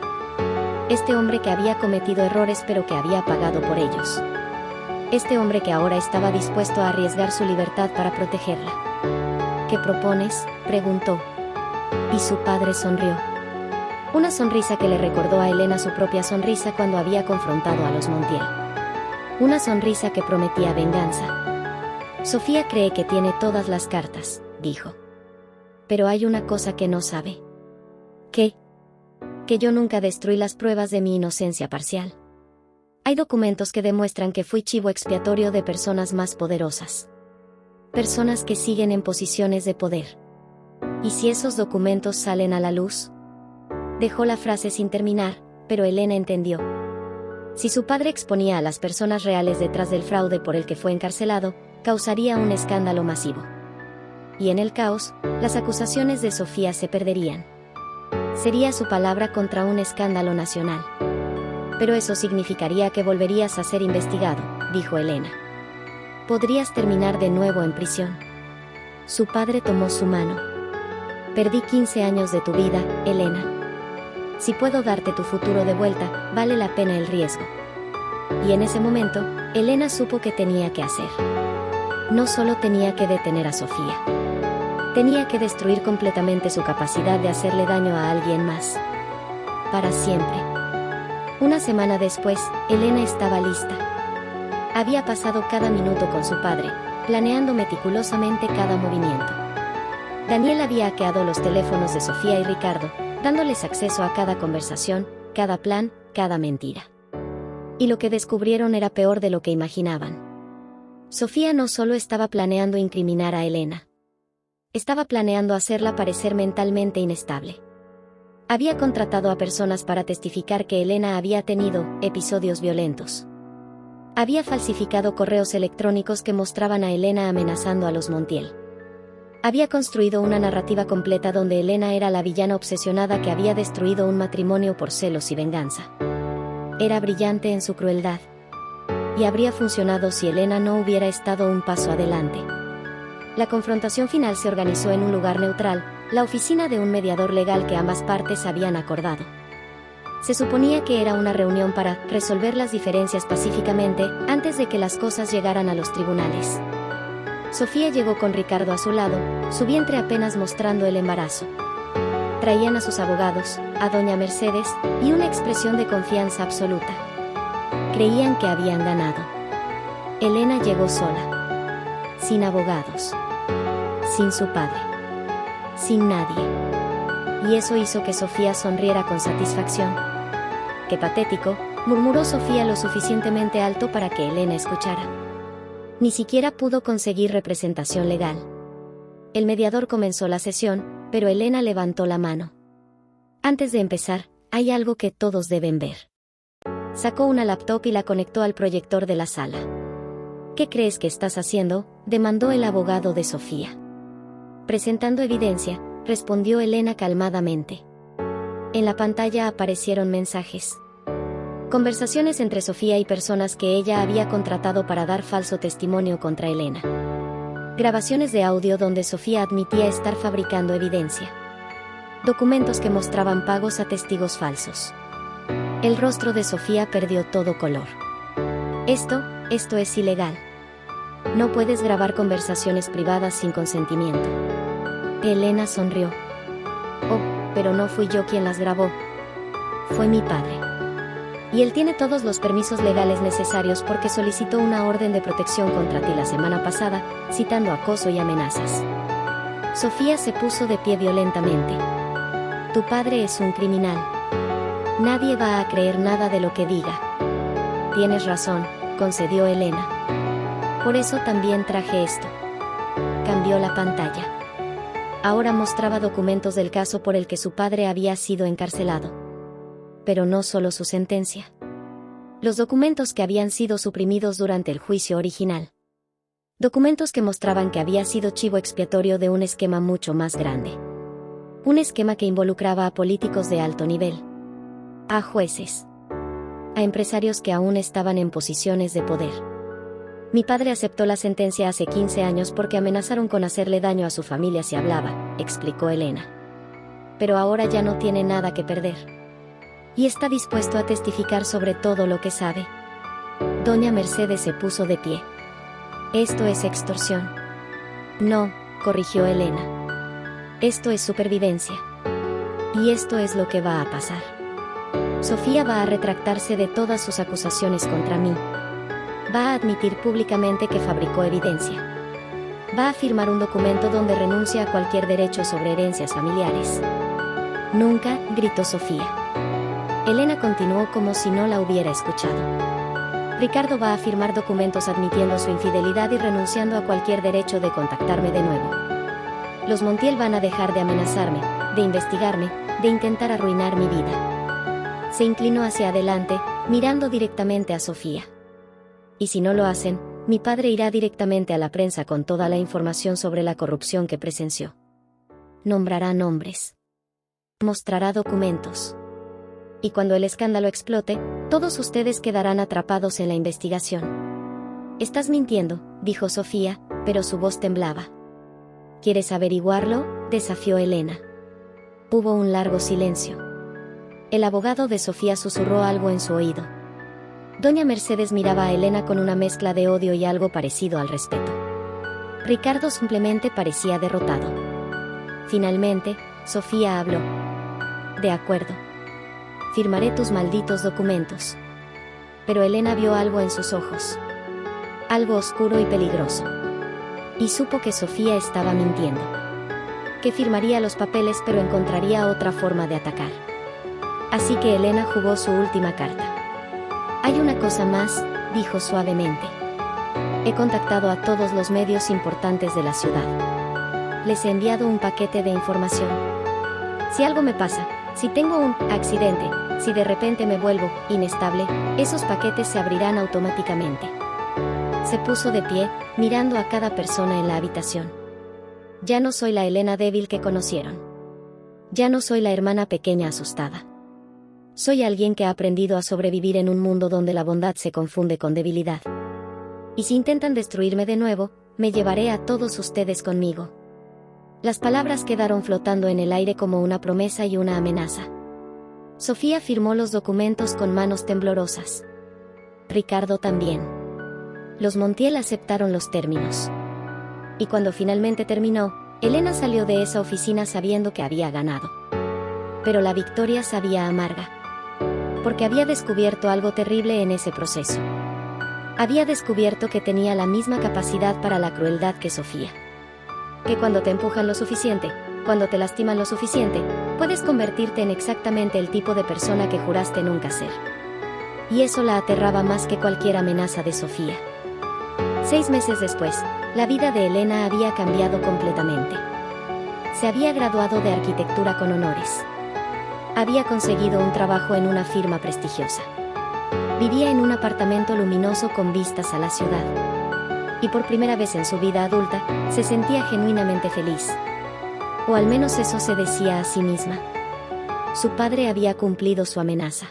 Este hombre que había cometido errores pero que había pagado por ellos. Este hombre que ahora estaba dispuesto a arriesgar su libertad para protegerla. ¿Qué propones?, preguntó. Y su padre sonrió. Una sonrisa que le recordó a Elena su propia sonrisa cuando había confrontado a los Montiel. Una sonrisa que prometía venganza. Sofía cree que tiene todas las cartas, dijo. Pero hay una cosa que no sabe. ¿Qué? Que yo nunca destruí las pruebas de mi inocencia parcial. Hay documentos que demuestran que fui chivo expiatorio de personas más poderosas. Personas que siguen en posiciones de poder. ¿Y si esos documentos salen a la luz? Dejó la frase sin terminar, pero Elena entendió. Si su padre exponía a las personas reales detrás del fraude por el que fue encarcelado, causaría un escándalo masivo. Y en el caos, las acusaciones de Sofía se perderían. Sería su palabra contra un escándalo nacional. Pero eso significaría que volverías a ser investigado, dijo Elena. Podrías terminar de nuevo en prisión. Su padre tomó su mano. Perdí 15 años de tu vida, Elena. Si puedo darte tu futuro de vuelta, vale la pena el riesgo. Y en ese momento, Elena supo qué tenía que hacer. No solo tenía que detener a Sofía. Tenía que destruir completamente su capacidad de hacerle daño a alguien más. Para siempre. Una semana después, Elena estaba lista. Había pasado cada minuto con su padre, planeando meticulosamente cada movimiento. Daniel había hackeado los teléfonos de Sofía y Ricardo, dándoles acceso a cada conversación, cada plan, cada mentira. Y lo que descubrieron era peor de lo que imaginaban. Sofía no solo estaba planeando incriminar a Elena. Estaba planeando hacerla parecer mentalmente inestable. Había contratado a personas para testificar que Elena había tenido episodios violentos. Había falsificado correos electrónicos que mostraban a Elena amenazando a los Montiel. Había construido una narrativa completa donde Elena era la villana obsesionada que había destruido un matrimonio por celos y venganza. Era brillante en su crueldad. Y habría funcionado si Elena no hubiera estado un paso adelante. La confrontación final se organizó en un lugar neutral, la oficina de un mediador legal que ambas partes habían acordado. Se suponía que era una reunión para resolver las diferencias pacíficamente, antes de que las cosas llegaran a los tribunales. Sofía llegó con Ricardo a su lado, su vientre apenas mostrando el embarazo. Traían a sus abogados, a doña Mercedes, y una expresión de confianza absoluta. Creían que habían ganado. Elena llegó sola. Sin abogados. Sin su padre. Sin nadie. Y eso hizo que Sofía sonriera con satisfacción. «Qué patético», murmuró Sofía lo suficientemente alto para que Elena escuchara. Ni siquiera pudo conseguir representación legal. El mediador comenzó la sesión, pero Elena levantó la mano. «Antes de empezar, hay algo que todos deben ver». Sacó una laptop y la conectó al proyector de la sala. «¿Qué crees que estás haciendo?», demandó el abogado de Sofía. «Presentando evidencia», respondió Elena calmadamente. En la pantalla aparecieron mensajes. Conversaciones entre Sofía y personas que ella había contratado para dar falso testimonio contra Elena. Grabaciones de audio donde Sofía admitía estar fabricando evidencia. Documentos que mostraban pagos a testigos falsos. El rostro de Sofía perdió todo color. Esto es ilegal. No puedes grabar conversaciones privadas sin consentimiento». Elena sonrió. «Oh, pero no fui yo quien las grabó. Fue mi padre. Y él tiene todos los permisos legales necesarios porque solicitó una orden de protección contra ti la semana pasada, citando acoso y amenazas». Sofía se puso de pie violentamente. «Tu padre es un criminal. Nadie va a creer nada de lo que diga». «Tienes razón», concedió Elena. «Por eso también traje esto». Cambió la pantalla. Ahora mostraba documentos del caso por el que su padre había sido encarcelado. Pero no solo su sentencia. Los documentos que habían sido suprimidos durante el juicio original. Documentos que mostraban que había sido chivo expiatorio de un esquema mucho más grande. Un esquema que involucraba a políticos de alto nivel. A jueces. A empresarios que aún estaban en posiciones de poder. «Mi padre aceptó la sentencia hace 15 años porque amenazaron con hacerle daño a su familia si hablaba», explicó Elena. «Pero ahora ya no tiene nada que perder. Y está dispuesto a testificar sobre todo lo que sabe. Doña Mercedes se puso de pie. Esto es extorsión. No, corrigió Elena. Esto es supervivencia. Y esto es lo que va a pasar. Sofía va a retractarse de todas sus acusaciones contra mí. Va a admitir públicamente que fabricó evidencia. Va a firmar un documento donde renuncia a cualquier derecho sobre herencias familiares. Nunca, gritó Sofía. Elena continuó como si no la hubiera escuchado. Ricardo va a firmar documentos admitiendo su infidelidad y renunciando a cualquier derecho de contactarme de nuevo. Los Montiel van a dejar de amenazarme, de investigarme, de intentar arruinar mi vida. Se inclinó hacia adelante, mirando directamente a Sofía. Y si no lo hacen, mi padre irá directamente a la prensa con toda la información sobre la corrupción que presenció. Nombrará nombres. Mostrará documentos. Y cuando el escándalo explote, todos ustedes quedarán atrapados en la investigación. Estás mintiendo, dijo Sofía, pero su voz temblaba. ¿Quieres averiguarlo?, desafió Elena. Hubo un largo silencio. El abogado de Sofía susurró algo en su oído. Doña Mercedes miraba a Elena con una mezcla de odio y algo parecido al respeto. Ricardo simplemente parecía derrotado. Finalmente, Sofía habló. De acuerdo. Firmaré tus malditos documentos. Pero Elena vio algo en sus ojos. Algo oscuro y peligroso. Y supo que Sofía estaba mintiendo. Que firmaría los papeles pero encontraría otra forma de atacar. Así que Elena jugó su última carta. Hay una cosa más, dijo suavemente. He contactado a todos los medios importantes de la ciudad. Les he enviado un paquete de información. Si algo me pasa, si tengo un accidente, si de repente me vuelvo inestable, esos paquetes se abrirán automáticamente. Se puso de pie, mirando a cada persona en la habitación. Ya no soy la Elena débil que conocieron. Ya no soy la hermana pequeña asustada. Soy alguien que ha aprendido a sobrevivir en un mundo donde la bondad se confunde con debilidad. Y si intentan destruirme de nuevo, me llevaré a todos ustedes conmigo. Las palabras quedaron flotando en el aire como una promesa y una amenaza. Sofía firmó los documentos con manos temblorosas. Ricardo también. Los Montiel aceptaron los términos. Y cuando finalmente terminó, Elena salió de esa oficina sabiendo que había ganado. Pero la victoria sabía amarga. Porque había descubierto algo terrible en ese proceso. Había descubierto que tenía la misma capacidad para la crueldad que Sofía. Que cuando te empujan lo suficiente, cuando te lastiman lo suficiente, puedes convertirte en exactamente el tipo de persona que juraste nunca ser. Y eso la aterraba más que cualquier amenaza de Sofía. 6 meses después, la vida de Elena había cambiado completamente. Se había graduado de arquitectura con honores. Había conseguido un trabajo en una firma prestigiosa. Vivía en un apartamento luminoso con vistas a la ciudad. Y por primera vez en su vida adulta, se sentía genuinamente feliz. O al menos eso se decía a sí misma. Su padre había cumplido su amenaza.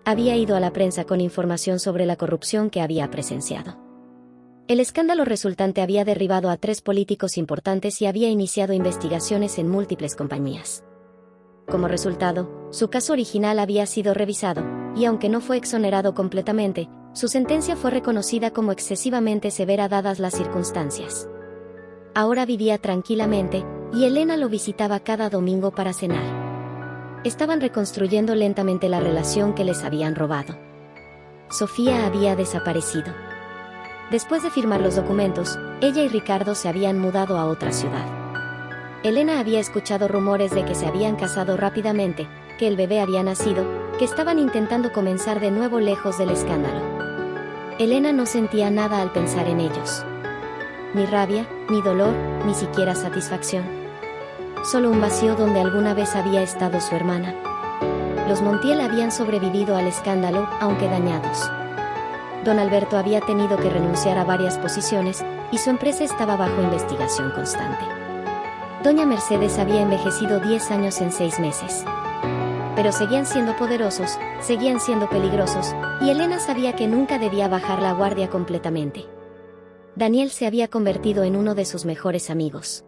Había ido a la prensa con información sobre la corrupción que había presenciado. El escándalo resultante había derribado a 3 políticos importantes y había iniciado investigaciones en múltiples compañías. Como resultado, su caso original había sido revisado, y aunque no fue exonerado completamente, su sentencia fue reconocida como excesivamente severa dadas las circunstancias. Ahora vivía tranquilamente, y Elena lo visitaba cada domingo para cenar. Estaban reconstruyendo lentamente la relación que les habían robado. Sofía había desaparecido. Después de firmar los documentos, ella y Ricardo se habían mudado a otra ciudad. Elena había escuchado rumores de que se habían casado rápidamente, que el bebé había nacido, que estaban intentando comenzar de nuevo lejos del escándalo. Elena no sentía nada al pensar en ellos. Ni rabia, ni dolor, ni siquiera satisfacción. Solo un vacío donde alguna vez había estado su hermana. Los Montiel habían sobrevivido al escándalo, aunque dañados. Don Alberto había tenido que renunciar a varias posiciones, y su empresa estaba bajo investigación constante. Doña Mercedes había envejecido 10 años en 6 meses. Pero seguían siendo poderosos, seguían siendo peligrosos, y Elena sabía que nunca debía bajar la guardia completamente. Daniel se había convertido en uno de sus mejores amigos.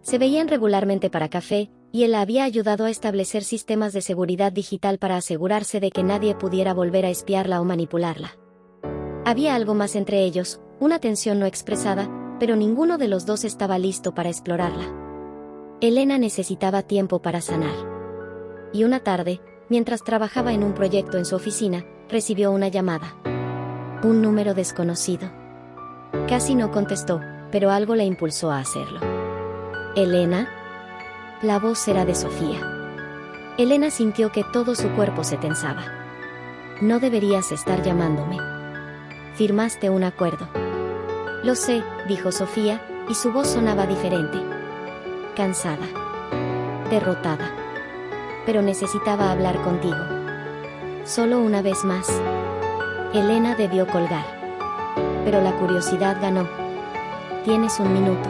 Se veían regularmente para café, y él la había ayudado a establecer sistemas de seguridad digital para asegurarse de que nadie pudiera volver a espiarla o manipularla. Había algo más entre ellos, una tensión no expresada, pero ninguno de los dos estaba listo para explorarla. Elena necesitaba tiempo para sanar. Y una tarde, mientras trabajaba en un proyecto en su oficina, recibió una llamada. Un número desconocido. Casi no contestó, pero algo la impulsó a hacerlo. ¿Elena? La voz era de Sofía. Elena sintió que todo su cuerpo se tensaba. No deberías estar llamándome. Firmaste un acuerdo. Lo sé, dijo Sofía, y su voz sonaba diferente. Cansada. Derrotada. Pero necesitaba hablar contigo. Solo una vez más. Elena debió colgar. Pero la curiosidad ganó. Tienes un minuto.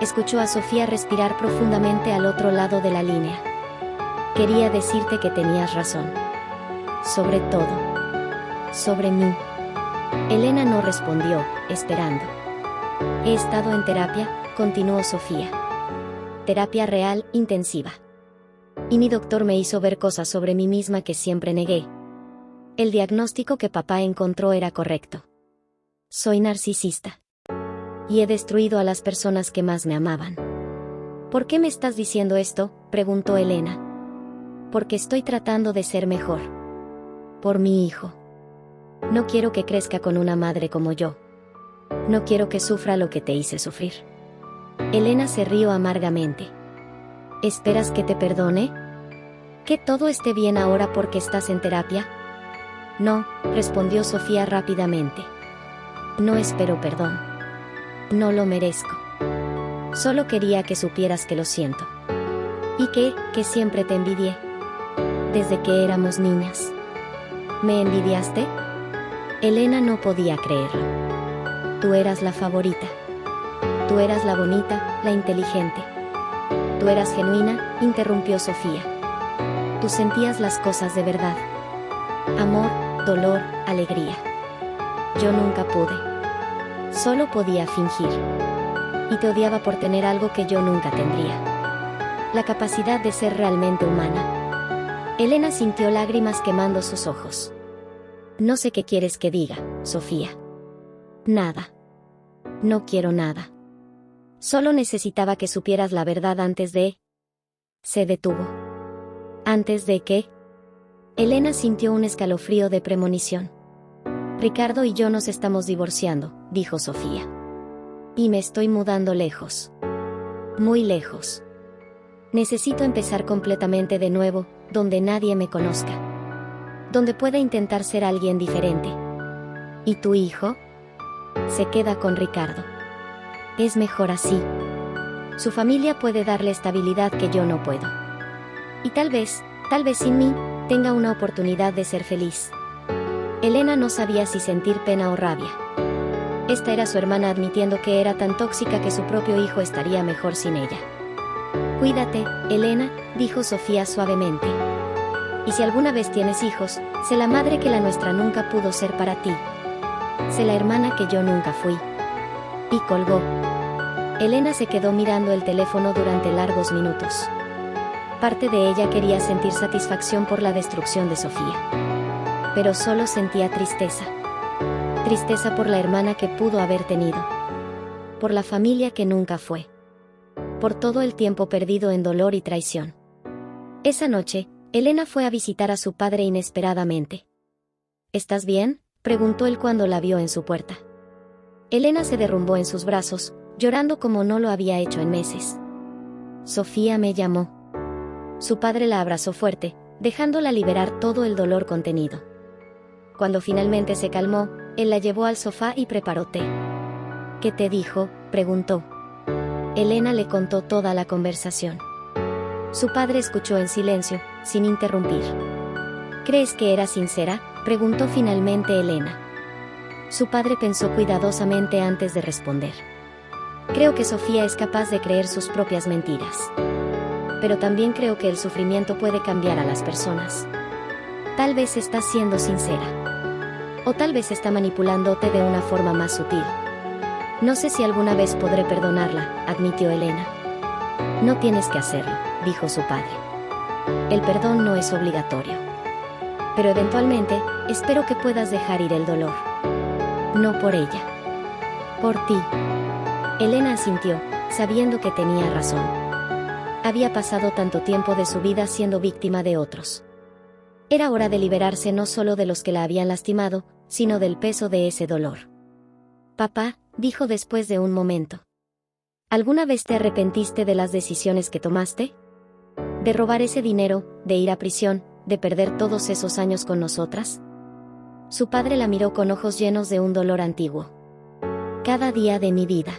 Escuchó a Sofía respirar profundamente al otro lado de la línea. Quería decirte que tenías razón. Sobre todo. Sobre mí. Elena no respondió, esperando. He estado en terapia, continuó Sofía. Terapia real, intensiva. Y mi doctor me hizo ver cosas sobre mí misma que siempre negué. El diagnóstico que papá encontró era correcto. Soy narcisista. Y he destruido a las personas que más me amaban. ¿Por qué me estás diciendo esto?, preguntó Elena. Porque estoy tratando de ser mejor. Por mi hijo. No quiero que crezca con una madre como yo. No quiero que sufra lo que te hice sufrir. Elena se rió amargamente. ¿Esperas que te perdone? ¿Que todo esté bien ahora porque estás en terapia? No, respondió Sofía rápidamente. No espero perdón. No lo merezco. Solo quería que supieras que lo siento. Y que siempre te envidié. Desde que éramos niñas. ¿Me envidiaste? Elena no podía creerlo. Tú eras la favorita. Tú eras la bonita, la inteligente. Tú eras genuina, interrumpió Sofía. Tú sentías las cosas de verdad. Amor, dolor, alegría. Yo nunca pude. Solo podía fingir. Y te odiaba por tener algo que yo nunca tendría. La capacidad de ser realmente humana. Elena sintió lágrimas quemando sus ojos. No sé qué quieres que diga, Sofía. Nada. No quiero nada. Solo necesitaba que supieras la verdad antes de... Se detuvo. ¿Antes de qué? Elena sintió un escalofrío de premonición. Ricardo y yo nos estamos divorciando, dijo Sofía. Y me estoy mudando lejos. Muy lejos. Necesito empezar completamente de nuevo, donde nadie me conozca. Donde pueda intentar ser alguien diferente. ¿Y tu hijo? Se queda con Ricardo. Es mejor así. Su familia puede darle estabilidad que yo no puedo. Y tal vez sin mí, tenga una oportunidad de ser feliz. Elena no sabía si sentir pena o rabia. Esta era su hermana admitiendo que era tan tóxica que su propio hijo estaría mejor sin ella. Cuídate, Elena, dijo Sofía suavemente. Y si alguna vez tienes hijos, sé la madre que la nuestra nunca pudo ser para ti. Sé la hermana que yo nunca fui. Y colgó. Elena se quedó mirando el teléfono durante largos minutos. Parte de ella quería sentir satisfacción por la destrucción de Sofía. Pero solo sentía tristeza. Tristeza por la hermana que pudo haber tenido. Por la familia que nunca fue. Por todo el tiempo perdido en dolor y traición. Esa noche, Elena fue a visitar a su padre inesperadamente. ¿Estás bien?, preguntó él cuando la vio en su puerta. Elena se derrumbó en sus brazos, llorando como no lo había hecho en meses. Sofía me llamó. Su padre la abrazó fuerte, dejándola liberar todo el dolor contenido. Cuando finalmente se calmó, él la llevó al sofá y preparó té. ¿Qué te dijo?, preguntó. Elena le contó toda la conversación. Su padre escuchó en silencio, sin interrumpir. ¿Crees que era sincera?, preguntó finalmente Elena. Su padre pensó cuidadosamente antes de responder. Creo que Sofía es capaz de creer sus propias mentiras. Pero también creo que el sufrimiento puede cambiar a las personas. Tal vez está siendo sincera. O tal vez está manipulándote de una forma más sutil. No sé si alguna vez podré perdonarla, admitió Elena. No tienes que hacerlo, dijo su padre. El perdón no es obligatorio. Pero eventualmente, espero que puedas dejar ir el dolor. No por ella. Por ti. Elena asintió, sabiendo que tenía razón. Había pasado tanto tiempo de su vida siendo víctima de otros. Era hora de liberarse no solo de los que la habían lastimado, sino del peso de ese dolor. Papá, dijo después de un momento. ¿Alguna vez te arrepentiste de las decisiones que tomaste? ¿De robar ese dinero, de ir a prisión, de perder todos esos años con nosotras? Su padre la miró con ojos llenos de un dolor antiguo. Cada día de mi vida.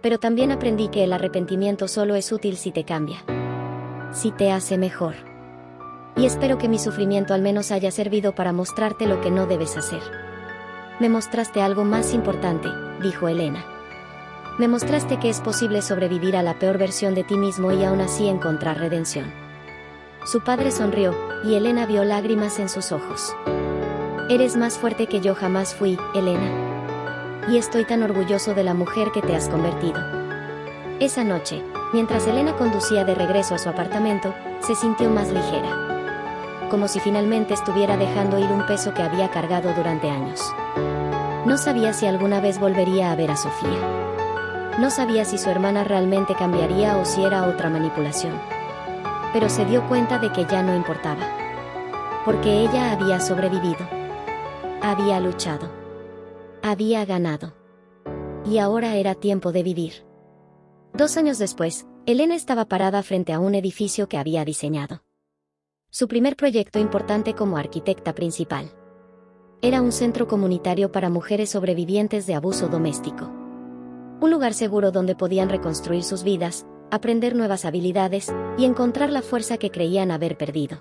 Pero también aprendí que el arrepentimiento solo es útil si te cambia. Si te hace mejor. Y espero que mi sufrimiento al menos haya servido para mostrarte lo que no debes hacer. Me mostraste algo más importante, dijo Elena. Me mostraste que es posible sobrevivir a la peor versión de ti mismo y aún así encontrar redención. Su padre sonrió, y Elena vio lágrimas en sus ojos. Eres más fuerte que yo jamás fui, Elena. Y estoy tan orgulloso de la mujer que te has convertido. Esa noche, mientras Elena conducía de regreso a su apartamento, se sintió más ligera. Como si finalmente estuviera dejando ir un peso que había cargado durante años. No sabía si alguna vez volvería a ver a Sofía. No sabía si su hermana realmente cambiaría o si era otra manipulación. Pero se dio cuenta de que ya no importaba. Porque ella había sobrevivido. Había luchado. Había ganado. Y ahora era tiempo de vivir. 2 años después, Elena estaba parada frente a un edificio que había diseñado. Su primer proyecto importante como arquitecta principal. Era un centro comunitario para mujeres sobrevivientes de abuso doméstico. Un lugar seguro donde podían reconstruir sus vidas, aprender nuevas habilidades y encontrar la fuerza que creían haber perdido.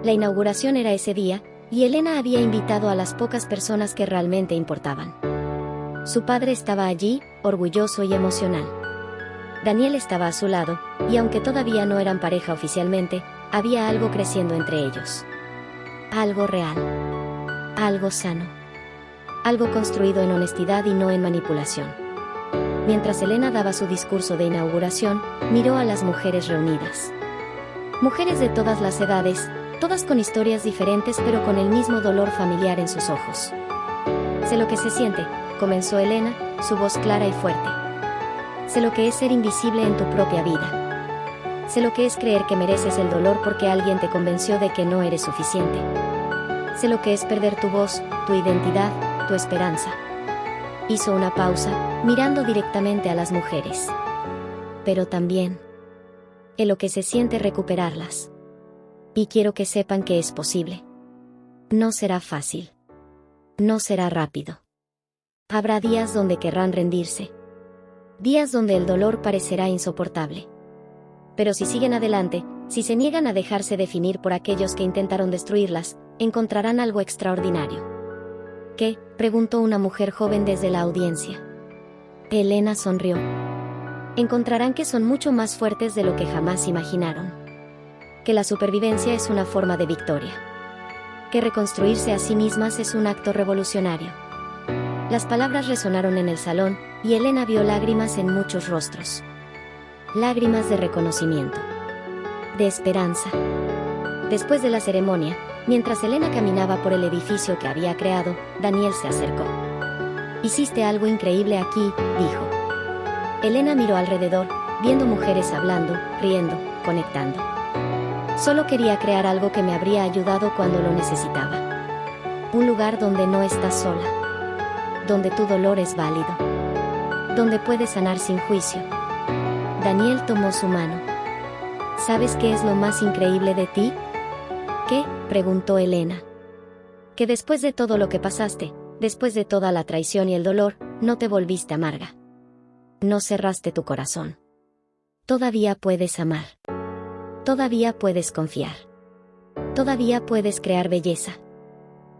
La inauguración era ese día, y Elena había invitado a las pocas personas que realmente importaban. Su padre estaba allí, orgulloso y emocional. Daniel estaba a su lado, y aunque todavía no eran pareja oficialmente, había algo creciendo entre ellos. Algo real. Algo sano. Algo construido en honestidad y no en manipulación. Mientras Elena daba su discurso de inauguración, miró a las mujeres reunidas. Mujeres de todas las edades, todas con historias diferentes pero con el mismo dolor familiar en sus ojos. Sé lo que se siente, comenzó Elena, su voz clara y fuerte. Sé lo que es ser invisible en tu propia vida. Sé lo que es creer que mereces el dolor porque alguien te convenció de que no eres suficiente. Sé lo que es perder tu voz, tu identidad, tu esperanza. Hizo una pausa, mirando directamente a las mujeres. Pero también en lo que se siente recuperarlas. Y quiero que sepan que es posible. No será fácil. No será rápido. Habrá días donde querrán rendirse. Días donde el dolor parecerá insoportable. Pero si siguen adelante, si se niegan a dejarse definir por aquellos que intentaron destruirlas, encontrarán algo extraordinario. ¿Qué?, preguntó una mujer joven desde la audiencia. Elena sonrió. Encontrarán que son mucho más fuertes de lo que jamás imaginaron. Que la supervivencia es una forma de victoria. Que reconstruirse a sí mismas es un acto revolucionario. Las palabras resonaron en el salón, y Elena vio lágrimas en muchos rostros. Lágrimas de reconocimiento. De esperanza. Después de la ceremonia, mientras Elena caminaba por el edificio que había creado, Daniel se acercó. Hiciste algo increíble aquí, dijo. Elena miró alrededor, viendo mujeres hablando, riendo, conectando. Solo quería crear algo que me habría ayudado cuando lo necesitaba. Un lugar donde no estás sola. Donde tu dolor es válido. Donde puedes sanar sin juicio. Daniel tomó su mano. ¿Sabes qué es lo más increíble de ti? ¿Qué?, preguntó Elena. Que después de todo lo que pasaste, después de toda la traición y el dolor, no te volviste amarga. No cerraste tu corazón. Todavía puedes amar. Todavía puedes confiar. Todavía puedes crear belleza.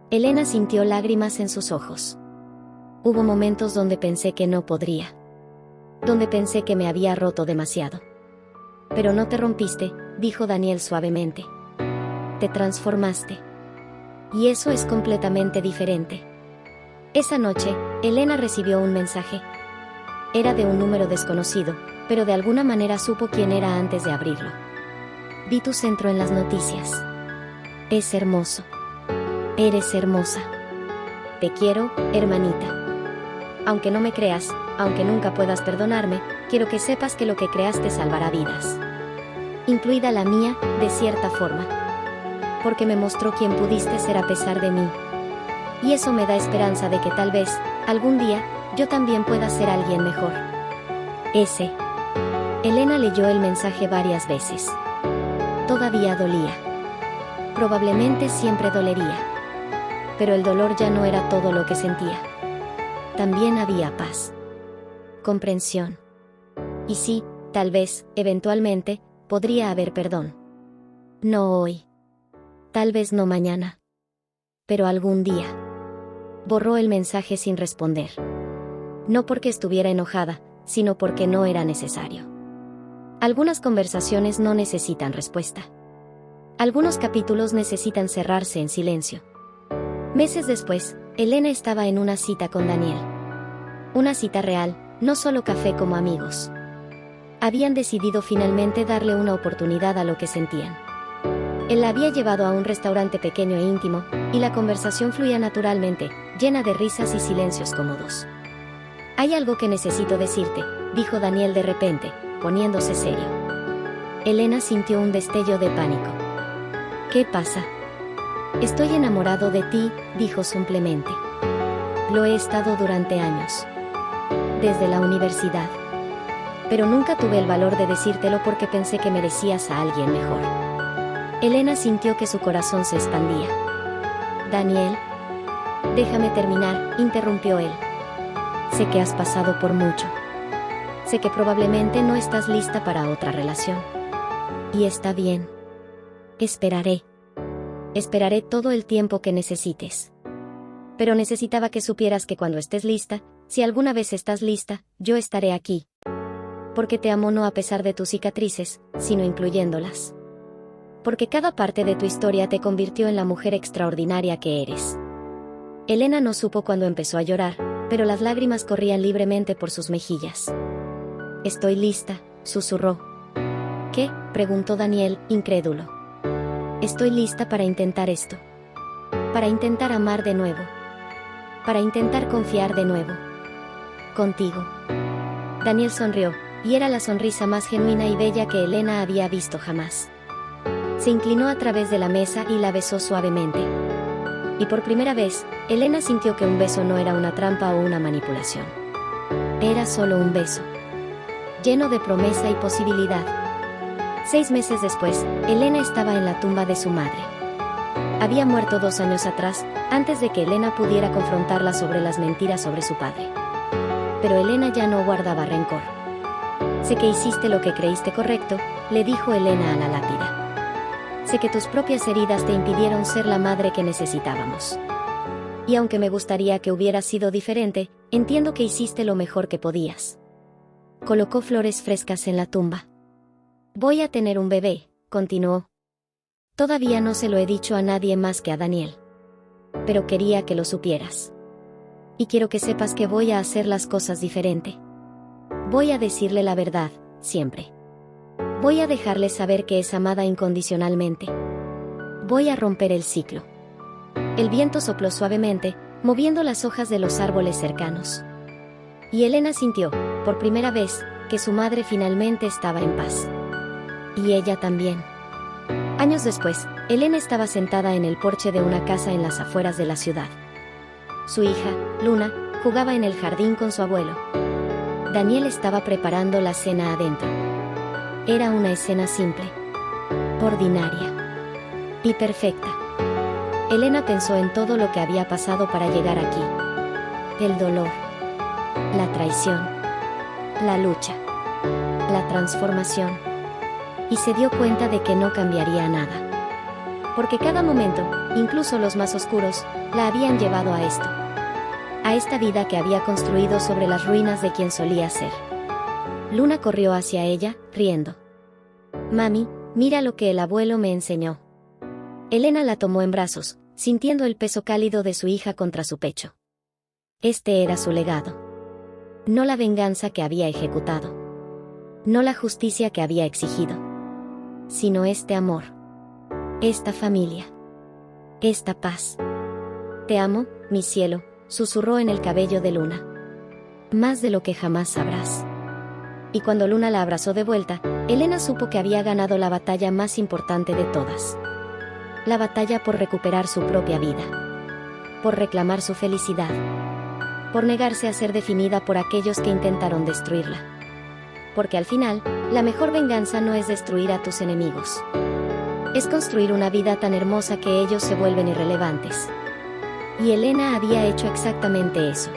Elena sintió lágrimas en sus ojos. Hubo momentos donde pensé que no podría. Donde pensé que me había roto demasiado. Pero no te rompiste, dijo Daniel suavemente. Te transformaste. Y eso es completamente diferente. Esa noche, Elena recibió un mensaje. Era de un número desconocido, pero de alguna manera supo quién era antes de abrirlo. Vi tu centro en las noticias. Es hermoso. Eres hermosa. Te quiero, hermanita. Aunque no me creas, aunque nunca puedas perdonarme, quiero que sepas que lo que creaste salvará vidas. Incluida la mía, de cierta forma. Porque me mostró quién pudiste ser a pesar de mí. Y eso me da esperanza de que tal vez, algún día, yo también pueda ser alguien mejor. S. Elena leyó el mensaje varias veces. Todavía dolía. Probablemente siempre dolería. Pero el dolor ya no era todo lo que sentía. También había paz. Comprensión. Y sí, tal vez, eventualmente, podría haber perdón. No hoy. Tal vez no mañana. Pero algún día. Borró el mensaje sin responder. No porque estuviera enojada, sino porque no era necesario. Algunas conversaciones no necesitan respuesta. Algunos capítulos necesitan cerrarse en silencio. Meses después, Elena estaba en una cita con Daniel. Una cita real, no solo café como amigos. Habían decidido finalmente darle una oportunidad a lo que sentían. Él la había llevado a un restaurante pequeño e íntimo, y la conversación fluía naturalmente, llena de risas y silencios cómodos. Hay algo que necesito decirte, dijo Daniel de repente, poniéndose serio. Elena sintió un destello de pánico. ¿Qué pasa? Estoy enamorado de ti, dijo simplemente. Lo he estado durante años. Desde la universidad. Pero nunca tuve el valor de decírtelo porque pensé que merecías a alguien mejor. Elena sintió que su corazón se expandía. Daniel. Déjame terminar, interrumpió él. Sé que has pasado por mucho. Sé que probablemente no estás lista para otra relación. Y está bien. Esperaré. Esperaré todo el tiempo que necesites. Pero necesitaba que supieras que cuando estés lista, si alguna vez estás lista, yo estaré aquí. Porque te amo no a pesar de tus cicatrices, sino incluyéndolas. Porque cada parte de tu historia te convirtió en la mujer extraordinaria que eres. Elena no supo cuándo empezó a llorar, pero las lágrimas corrían libremente por sus mejillas. Estoy lista, susurró. ¿Qué?, preguntó Daniel, incrédulo. Estoy lista para intentar esto. Para intentar amar de nuevo. Para intentar confiar de nuevo. Contigo. Daniel sonrió, y era la sonrisa más genuina y bella que Elena había visto jamás. Se inclinó a través de la mesa y la besó suavemente. Y por primera vez, Elena sintió que un beso no era una trampa o una manipulación. Era solo un beso. Lleno de promesa y posibilidad. 6 meses después, Elena estaba en la tumba de su madre. Había muerto 2 años atrás, antes de que Elena pudiera confrontarla sobre las mentiras sobre su padre. Pero Elena ya no guardaba rencor. Sé que hiciste lo que creíste correcto, le dijo Elena a la lápida. Sé que tus propias heridas te impidieron ser la madre que necesitábamos. Y aunque me gustaría que hubiera sido diferente, entiendo que hiciste lo mejor que podías. Colocó flores frescas en la tumba. Voy a tener un bebé, continuó. Todavía no se lo he dicho a nadie más que a Daniel. Pero quería que lo supieras. Y quiero que sepas que voy a hacer las cosas diferente. Voy a decirle la verdad, siempre. Voy a dejarle saber que es amada incondicionalmente. Voy a romper el ciclo. El viento sopló suavemente, moviendo las hojas de los árboles cercanos. Y Elena sintió, por primera vez, que su madre finalmente estaba en paz. Y ella también. Años después, Elena estaba sentada en el porche de una casa en las afueras de la ciudad. Su hija, Luna, jugaba en el jardín con su abuelo. Daniel estaba preparando la cena adentro. Era una escena simple, ordinaria y perfecta. Elena pensó en todo lo que había pasado para llegar aquí. El dolor, la traición, la lucha, la transformación. Y se dio cuenta de que no cambiaría nada. Porque cada momento, incluso los más oscuros, la habían llevado a esto. A esta vida que había construido sobre las ruinas de quien solía ser. Luna corrió hacia ella, riendo. Mami, mira lo que el abuelo me enseñó. Elena la tomó en brazos, sintiendo el peso cálido de su hija contra su pecho. Este era su legado. No la venganza que había ejecutado. No la justicia que había exigido. Sino este amor. Esta familia. Esta paz. Te amo, mi cielo, susurró en el cabello de Luna. Más de lo que jamás sabrás. Y cuando Luna la abrazó de vuelta, Elena supo que había ganado la batalla más importante de todas. La batalla por recuperar su propia vida. Por reclamar su felicidad. Por negarse a ser definida por aquellos que intentaron destruirla. Porque al final, la mejor venganza no es destruir a tus enemigos. Es construir una vida tan hermosa que ellos se vuelven irrelevantes. Y Elena había hecho exactamente eso.